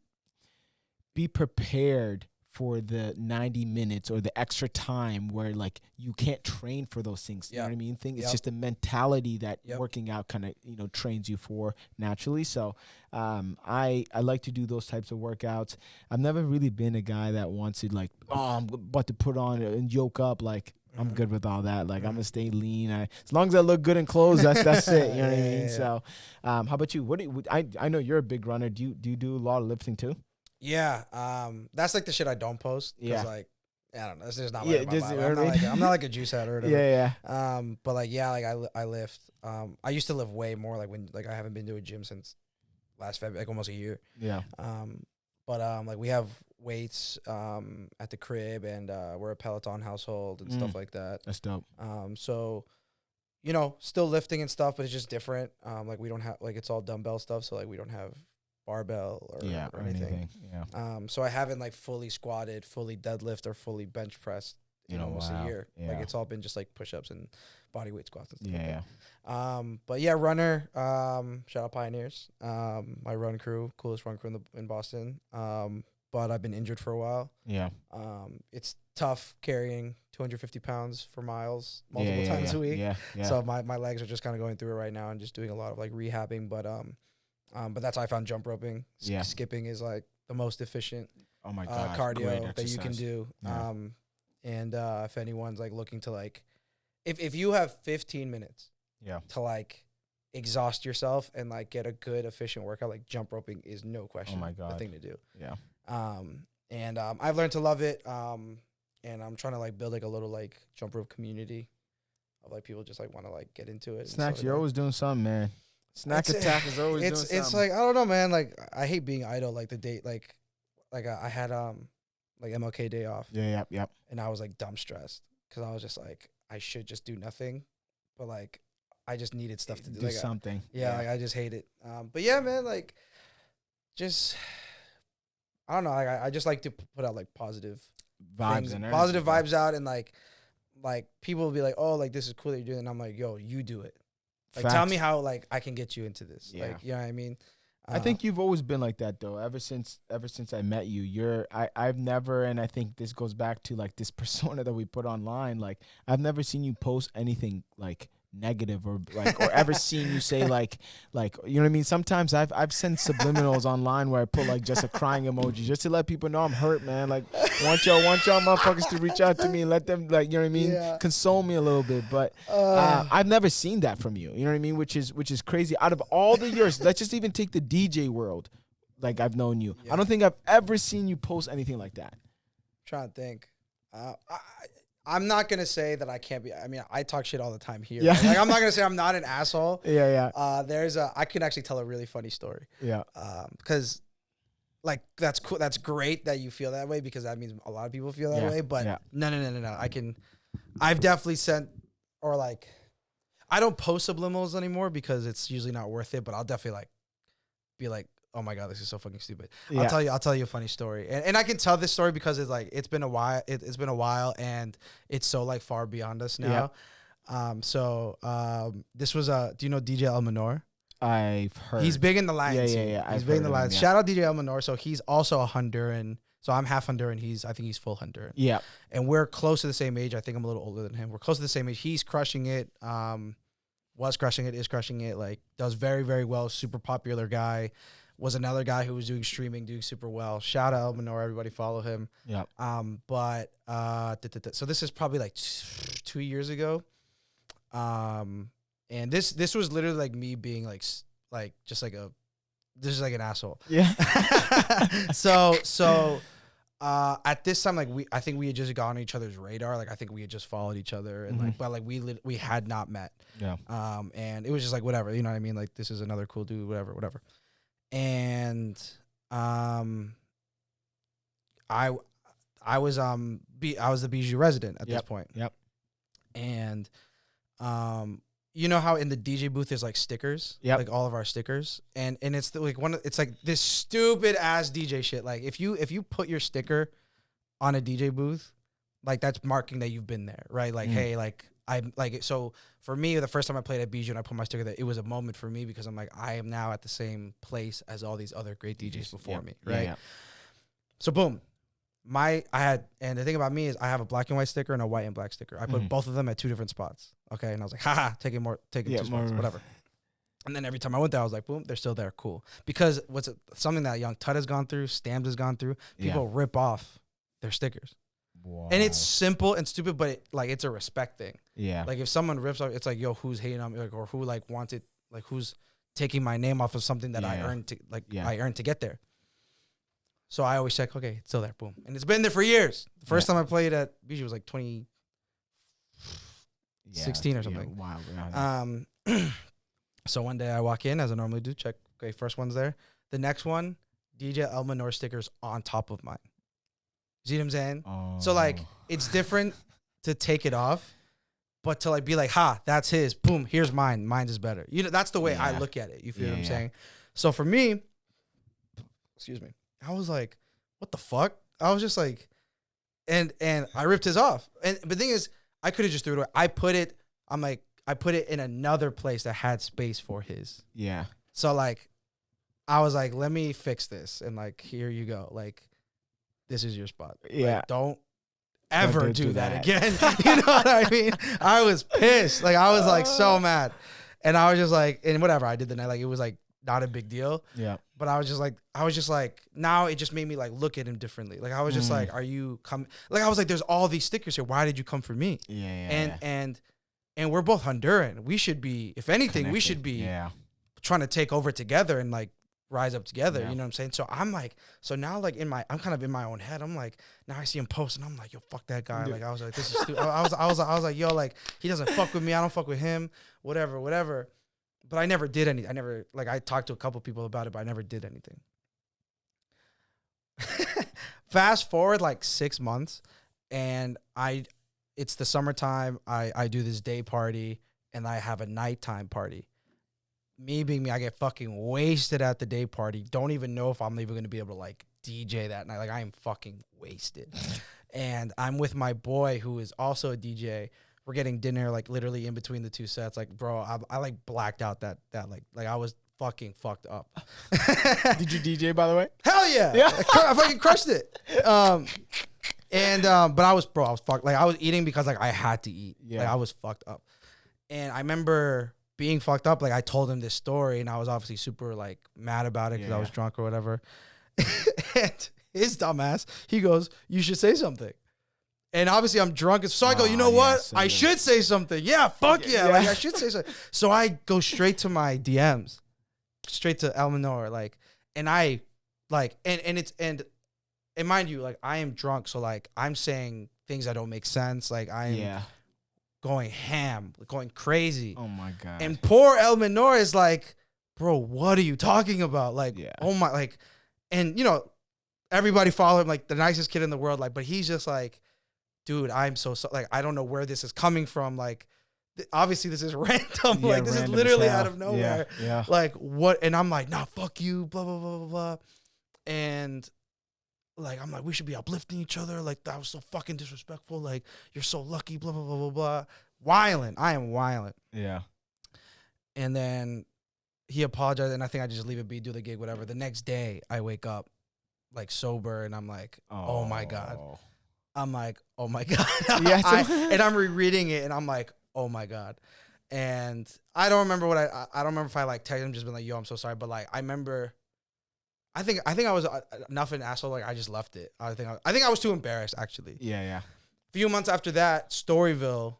be prepared for the 90 minutes or the extra time where like you can't train for those things. You know what I mean? It's just a mentality that working out kind of, you know, trains you for naturally. So I like to do those types of workouts. I've never really been a guy that wants to like, oh, I'm about to put on and yoke up. Like, I'm good with all that. Like, I'm gonna stay lean. As long as I look good in clothes, that's it. You know what I mean? So how about you? I know you're a big runner. Do you do a lot of lifting too? Yeah, that's like the shit I don't post. Yeah, like I don't know. This is not my life. I'm not like a juice head or whatever. But like I lift. I used to lift way more. Like when I haven't been to a gym since last February, like almost a year. Yeah. But like we have weights at the crib, and we're a Peloton household and stuff like that. That's dope. So you know, still lifting and stuff, but it's just different. Like we don't have like it's all dumbbell stuff, so like we don't have barbell or anything. So I haven't like fully squatted, fully deadlift, or fully bench pressed in almost a year. Like it's all been just like push-ups and body weight squats and stuff like that. But yeah, runner, shout out Pioneers, my run crew, coolest run crew in Boston. But I've been injured for a while. It's tough carrying 250 pounds for miles multiple times a week. So my legs are just kind of going through it right now and just doing a lot of like rehabbing, but that's how I found jump roping. Skipping is like the most efficient cardio that you can do. And if anyone's like looking to like, if you have 15 minutes to like exhaust yourself and like get a good efficient workout, like jump roping is no question the thing to do. And I've learned to love it. And I'm trying to like build like a little like jump rope community of like people just like want to like get into it. Snacks, you're always doing something, man. Snack attack is always doing something. It's like, I don't know, man. Like, I hate being idle. Like the date, like I had like MLK day off. And I was like dumb stressed because I was just like, I should just do nothing, but like I just needed stuff to do. Like, something. Like I just hate it. But yeah, man, like just I don't know. I just like to put out like positive vibes and positive vibes out, and like people will be like, oh, like this is cool that you're doing. And I'm like, yo, you do it. Like, tell me how, like, I can get you into this. Like, you know what I mean? I think you've always been like that, though. Ever since I met you, I've never, and I think this goes back to, like, this persona that we put online. Like, I've never seen you post anything, like, negative or ever seen you say like you know what I mean. Sometimes I've sent subliminals online where I put like just a crying emoji just to let people know I'm hurt, man. Like want y'all motherfuckers to reach out to me and let them, like, you know what I mean, console me a little bit. But I've never seen that from you, you know what I mean, which is crazy. Out of all the years, let's just even take the DJ world, like I've known you, I don't think I've ever seen you post anything like that. I'm trying to think. I'm not going to say that I can't be. I mean, I talk shit all the time here. Like, I'm not going to say I'm not an asshole. I can actually tell a really funny story. Because, like, that's cool. That's great that you feel that way, because that means a lot of people feel that way. But no. I've definitely sent, or like, I don't post subliminals anymore because it's usually not worth it. But I'll definitely like be like, oh my God, this is so fucking stupid. I'll tell you a funny story. And I can tell this story because it's like, it's been a while. It's been a while, and it's so like far beyond us now. This was do you know DJ El Menor? I've heard. He's big in the Latin scene. He's big in the Latin. Shout out DJ El Menor. So he's also a Honduran. So I'm half Honduran. I think he's full Honduran. And we're close to the same age. I think I'm a little older than him. We're close to the same age. He's crushing it. Was crushing it, is crushing it. Like, does very, very well. Super popular guy. Was another guy who was doing streaming, doing super well. Shout out Menor, everybody follow him. So this is probably like 2 years ago. And this was literally like me being like just like this is like an asshole. So at this time, like I think we had just got on each other's radar. Like I think we had just followed each other, and like, but like we had not met. And it was just like whatever, you know what I mean? Like, this is another cool dude, whatever. And I I was I was the Bijou resident at this point. Yep. And you know how in the DJ booth there's like stickers, like all of our stickers, and it's like it's like this stupid ass DJ shit. Like if you put your sticker on a DJ booth, like that's marking that you've been there, right? Like hey, like I'm like, so for me, the first time I played at Bijou and I put my sticker there, it was a moment for me because I'm like, I am now at the same place as all these other great DJs before me, right? Yeah. So boom. And the thing about me is I have a black and white sticker and a white and black sticker. I put both of them at 2 different spots. Okay. And I was like, haha, take it 2 spots, whatever. And then every time I went there, I was like, boom, they're still there. Cool. Because something that Young Tut has gone through, Stams has gone through, people rip off their stickers. Wow. And it's simple and stupid, but it's a respect thing. Yeah. Like if someone rips off, it's like, yo, who's hating on me? Like, or who like wanted, like who's taking my name off of something that I earned I earned to get there. So I always check, okay, it's still there, boom. And it's been there for years. The first time I played at Bijou was like 2016 or something. Wow. So one day I walk in, as I normally do, check, okay, first one's there. The next one, DJ El Menor stickers on top of mine. See what I'm saying? Oh. So like, it's different to take it off, but to like be like, ha, that's his, boom, here's mine. Mine is better. You know, that's the way I look at it. You feel what I'm saying? So for me, excuse me, I was like, what the fuck? I was just like, and I ripped his off. But the thing is, I could have just threw it away. I put it in another place that had space for his. Yeah. So like, I was like, let me fix this. And like, here you go. Like, this is your spot. Yeah. Like, don't ever do that again. You know what I mean? I was pissed. Like, I was like so mad. And I was just like, and whatever I did the night, like, it was like not a big deal. Yeah. But I was just like, now it just made me like look at him differently. Like I was just like, are you coming? Like I was like, there's all these stickers here. Why did you come for me? Yeah. And we're both Honduran. We should be, if anything, connected. We should be trying to take over together and like rise up together. Yeah. You know what I'm saying? So I'm like, so now like I'm kind of in my own head. I'm like, now I see him post and I'm like, yo, fuck that guy. Like I was like, this is stupid. I was like, yo, like he doesn't fuck with me. I don't fuck with him. Whatever. But I never did anything. I talked to a couple people about it, but I never did anything. Fast forward like 6 months, and it's the summertime. I do this day party, and I have a nighttime party. Me being me, I get fucking wasted at the day party. Don't even know if I'm even going to be able to like DJ that night. Like I am fucking wasted. And I'm with my boy who is also a DJ. We're getting dinner like literally in between the 2 sets. Like, bro, I like blacked out that like I was fucking fucked up. Did you DJ by the way? Hell yeah. Yeah. I fucking crushed it. But I was fucked. Like I was eating because like I had to eat. Yeah. Like I was fucked up. And I remember being fucked up. Like I told him this story and I was obviously super like mad about it because I was drunk or whatever. And his dumbass, he goes, you should say something. And obviously I'm drunk. So I go, you know what? So I should say something. Yeah, fuck yeah. Like I should say something. So I go straight to my DMs, straight to El Menor. Like, and I like, and mind you, like I am drunk. So like I'm saying things that don't make sense. Like I'm going ham, going crazy. Oh my God. And poor El Menor is like, bro, what are you talking about? Like, oh my, like, and you know, everybody follow him, like the nicest kid in the world. Like, but he's just like, dude, I'm so like, I don't know where this is coming from. Like, obviously this is random. Like, this is literally out of nowhere. Yeah. Like, what? And I'm like, nah, fuck you, blah, blah, blah, blah, blah. And like, I'm like, we should be uplifting each other. Like, that was so fucking disrespectful. Like, you're so lucky, blah, blah, blah, blah, blah. Violent. I am violent. Yeah. And then he apologized, and I think I just leave it be, do the gig, whatever. The next day, I wake up like sober, and I'm like, oh my God. I'm like, oh my God. And I'm rereading it and I'm like, oh my God. And I don't remember what I don't remember if I like texted him, just been like, yo, I'm so sorry. But like, I remember, I think I was enough an asshole. Like I just left it. I think I was too embarrassed actually. Yeah. A few months after that, Storyville,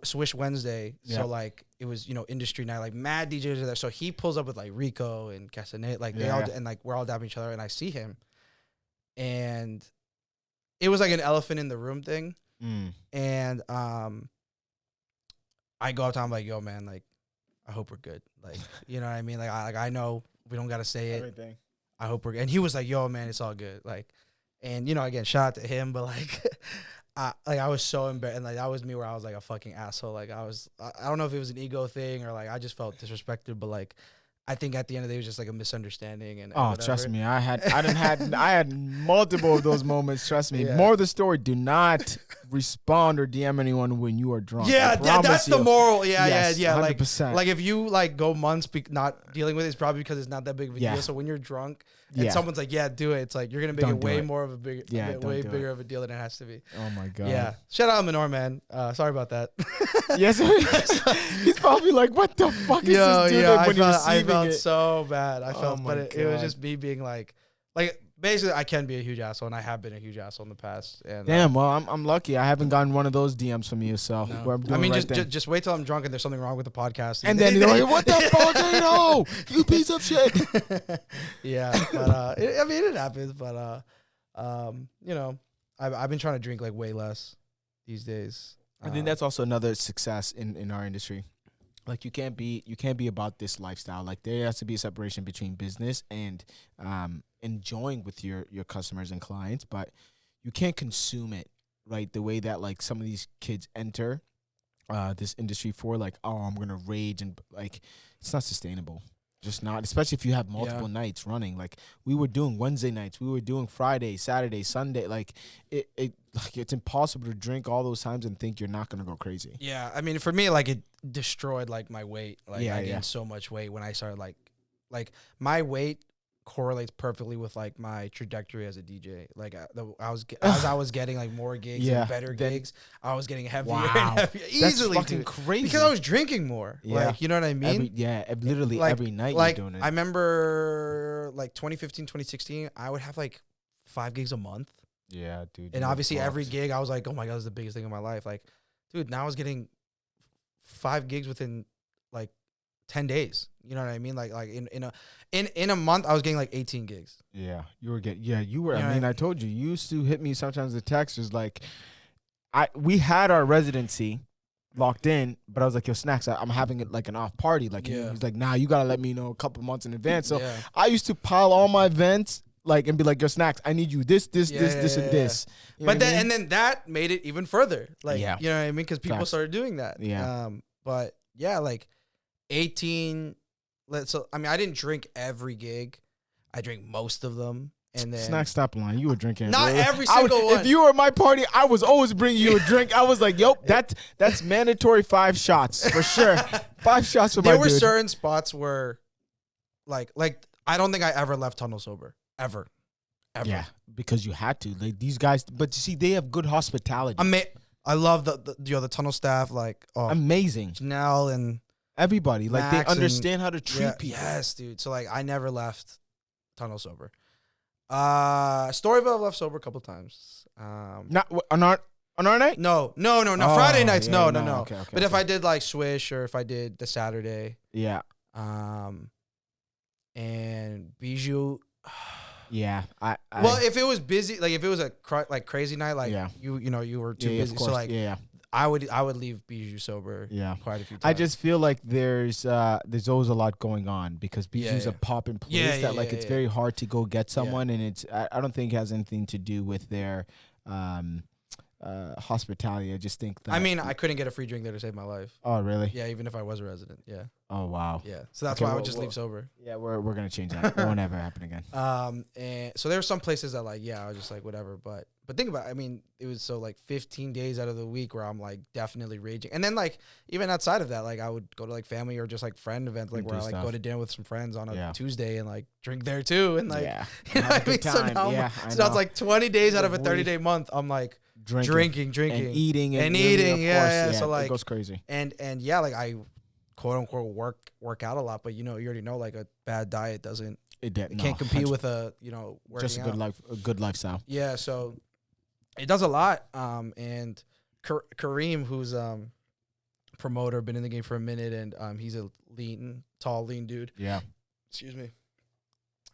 Swish Wednesday. Yep. So like it was, you know, industry night, like mad DJs are there. So he pulls up with like Rico and Castanet, like they all, and like we're all dabbing each other, and I see him, and it was like an elephant in the room thing. And I go up to him, I'm like, yo, man, like, I hope we're good. Like, you know what I mean? Like I know we don't got to say it. Everything. I hope we're good. And he was like, yo, man, it's all good. Like, and, you know, again, shout out to him, but like, I was so embarrassed. And like, that was me where I was like a fucking asshole. Like, I don't know if it was an ego thing or like, I just felt disrespected, but like, I think at the end of the day, it was just like a misunderstanding. And oh, whatever. trust me, I had multiple of those moments. Trust me. Yeah. More of the story. Do not respond or DM anyone when you are drunk. Yeah, that's the moral. Yeah, Yes, yeah. 100%. Like if you like go months not dealing with it, it's probably because it's not that big of a deal. So when you're drunk and someone's like, "Yeah, do it," it's like you're gonna make Don't it do way it. more of a way bigger of a deal than it has to be. Oh my god. Yeah. Shout out Minor, man. Sorry about that. Yes. He's probably like, "What the fuck is this dude?" Yeah, when I felt so bad. my It was just me being like basically I can be a huge asshole, and I have been a huge asshole in the past. And damn. Well, I'm lucky. I haven't gotten one of those DMs from you. So no. I'm doing I mean, right just wait till I'm drunk and there's something wrong with the podcast, and then you're like, "What the fuck, Ado? You piece of shit." Yeah, but I mean, it happens. But you know, I've been trying to drink like way less these days. I think that's also another success in our industry. Like you can't be about this lifestyle. Like there has to be a separation between business and enjoying with your customers and clients, but you can't consume it, right? The way that like some of these kids enter this industry for like, oh, I'm gonna rage, and like it's not sustainable. Just not, especially if you have multiple nights running. Like we were doing Wednesday nights, we were doing Friday, Saturday, Sunday. Like it's impossible to drink all those times and think you're not gonna go crazy. Yeah, I mean, for me, like it destroyed like my weight. Like I gained yeah. so much weight when I started like my weight correlates perfectly with like my trajectory as a DJ. Like as I was getting like more gigs and better gigs, I was getting heavier and heavier easily. That's fucking crazy because I was drinking more. Yeah. Like, you know what I mean? Literally like, every night like, you're doing it. I remember like 2015, 2016, I would have like 5 gigs a month. Yeah, dude. And obviously every gig I was like, oh my God, this is the biggest thing in my life. Like, dude, now I was getting 5 gigs within like 10 days. You know what I mean? Like in a month I was getting like 18 gigs. Yeah. You were getting you were. You know I mean, I told you used to hit me sometimes the text was like we had our residency locked in, but I was like, yo, SNAX, I'm having it like an off party. Like he's like, nah, you gotta let me know a couple months in advance. So I used to pile all my events like and be like, yo, SNAX, I need you this, and this. You but then and then that made it even further. Like you know what I mean? Because people Facts. started doing that. Yeah. But yeah, like 18. So I mean, I didn't drink every gig. I drank most of them, and then SNAX, stop lying. You were drinking. not every single one. If you were at my party, I was always bringing you a drink. I was like, yo, that's mandatory 5 shots for sure. 5 shots for my dude. There were certain spots where, like I don't think I ever left Tunnel sober ever. Yeah, because you had to. Like these guys, but you see, they have good hospitality. I love the Tunnel staff, like amazing. Janelle and everybody, like Max they understand how to treat people. Yes, dude. So like I never left Tunnel sober. Storyville I've left sober a couple times. Not on our night? No. Friday nights, no. Okay, but if I did like Swish or if I did the Saturday, and Bijou. Yeah, well, if it was busy, like if it was a crazy night, like you were too busy, so like I would leave Bijou sober. Quite a few times. I just feel like there's always a lot going on because Bijou's a poppin' place that it's very hard to go get someone, and it's I don't think it has anything to do with their hospitality. I just think that I mean I couldn't get a free drink there to save my life. Oh really? Yeah, even if I was a resident. Yeah. Oh wow. Yeah. So that's why I would just leave sober. Yeah, we're gonna change that. It won't ever happen again. And so there were some places that like I was just like whatever, but think about it, I mean it was so like 15 days out of the week where I'm like definitely raging, and then like even outside of that, like I would go to like family or just like friend events, like where I like go to dinner with some friends on a Tuesday and like drink there too, and like you know what I mean. So now so it's like 20 days out of a 30-day month, I'm like drinking and eating and eating. Yeah. So like it goes crazy. And yeah, like I quote unquote work out a lot, but you already know like a bad diet doesn't. It can't compete with a working just a good lifestyle. Yeah, so it does a lot. And Kareem, who's promoter, been in the game for a minute, and he's a tall, lean dude. Yeah. Excuse me.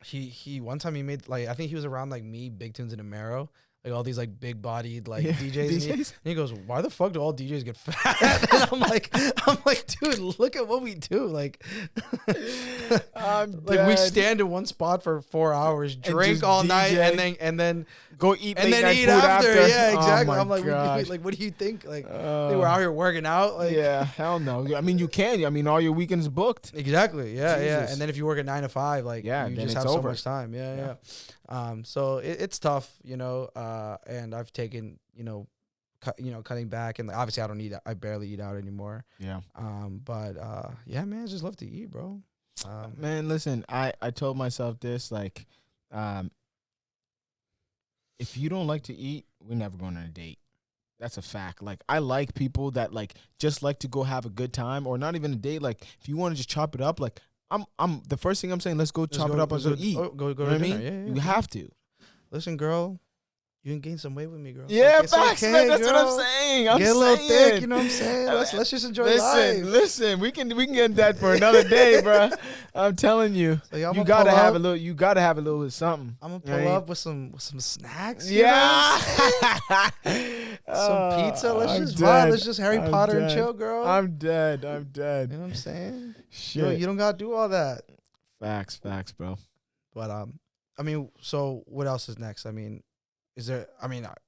He one time he made like I think he was around like me, Big Tunes, and Amaro. like all these like big bodied like DJs. DJs? And he goes, "Why the fuck do all DJs get fat?" And I'm like, dude, look at what we do. Like, like we stand in one spot for 4 hours, drink just all night, DJ. and then Go eat and late then night eat food after. Yeah, Oh exactly. my I'm like, gosh. like, what do you think? Like, they were out here working out. Like, Yeah, hell no. I mean, you can. I mean, all your weekends booked. exactly. Yeah, yeah. Jesus. And then if you work at 9 to 5, like, Yeah, you then just it's have so over. much time. Yeah, yeah. So it's tough, you know. And I've taken, you know, cutting back, and obviously I barely eat out anymore. Yeah. But yeah, man, I just love to eat, bro. Man, listen, I told myself this, like, if you don't like to eat, we're never going on a date. That's a fact. Like, I like people that like just like to go have a good time, or not even a date. Like, if you want to just chop it up, like I'm the first thing I'm saying, let's go chop it up and go eat. Go You know to what I dinner. mean? Yeah. You have to. Listen, girl, you can gain some weight with me, girl. Yeah, It's facts, okay, man. That's what girl. I'm saying. I'm Get a little saying. thick, you know what I'm saying? Let's just enjoy life. Listen. We can get that for another day, bro. I'm telling you, So, yeah, you gotta have a little. You gotta have a little bit of something. I'm gonna pull Right? up with some snacks. you know Yeah. what I'm saying? Some pizza. Let's I'm just dead. vibe. Let's just Harry I'm Potter and dead. chill, girl. I'm dead. you know what I'm saying? Shit. You don't gotta do all that. Facts, bro. But I mean, so what else is next? I mean,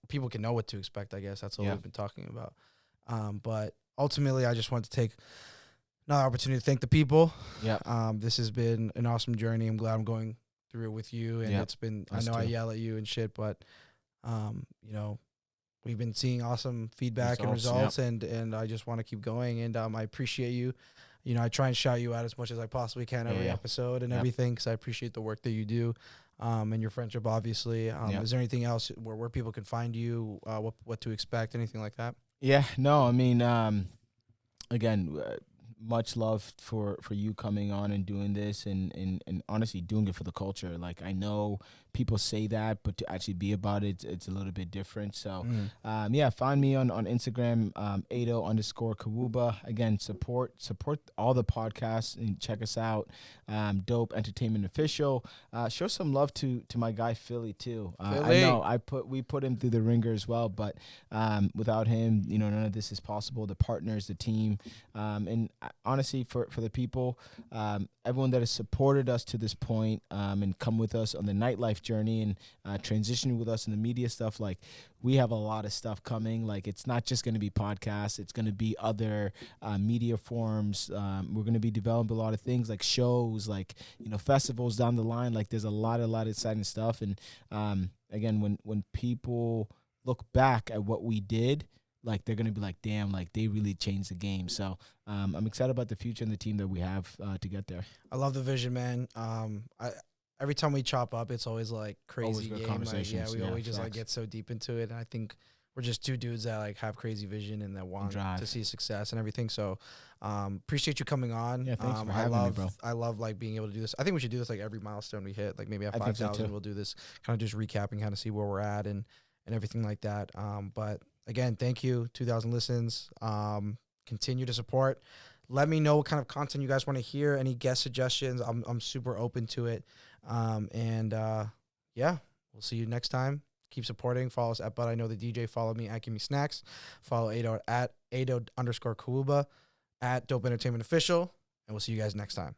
people can know what to expect, I guess. That's all we've been talking about. But ultimately, I just want to take another opportunity to thank the people. Yeah. This has been an awesome journey. I'm glad I'm going through it with you. And it's been, Us I know I too. yell at you and shit, but, you know, we've been seeing awesome feedback and results, and I just want to keep going. And I appreciate you. You know, I try and shout you out as much as I possibly can every episode and everything, because I appreciate the work that you do, and your friendship, obviously. Is there anything else where people can find you, what to expect, anything like that? Yeah. No, I mean, again, much love for you coming on and doing this, and honestly doing it for the culture. Like, I know people say that, but to actually be about it, it's a little bit different. So, yeah, find me on Instagram, Ado_Kawuba. Again, support all the podcasts and check us out. Dope Entertainment Official. Show some love to my guy Philly too. I know we put him through the ringer as well, but without him, you know, none of this is possible. The partners, the team, and honestly, for the people, everyone that has supported us to this point, and come with us on the nightlife journey and transitioning with us in the media stuff. Like, we have a lot of stuff coming. Like, it's not just going to be podcasts. It's going to be other media forms. We're going to be developing a lot of things, like shows, like, you know, festivals down the line. Like, there's a lot of exciting stuff. And again, when people look back at what we did, like, they're going to be like, damn, like, they really changed the game. So I'm excited about the future and the team that we have to get there. I love the vision, man. Every time we chop up, it's always like crazy good game. conversations. Like, we always just like facts. get so deep into it, and I think we're just two dudes that like have crazy vision and that want drive. to see success and everything. So appreciate you coming on. Yeah, thanks for having me, bro. I love like being able to do this. I think we should do this like every milestone we hit. Like maybe at I think so 5,000, too. we'll do this, kind of just recapping, kind of see where we're at and everything like that. But again, thank you. 2,000 listens. Continue to support. Let me know what kind of content you guys want to hear. Any guest suggestions? I'm super open to it. Yeah, we'll see you next time. Keep supporting. Follow us at But I Know the DJ. Follow me at Give Me Snacks. Follow Ado at Ado_Kawuba, at Dope Entertainment Official. And we'll see you guys next time.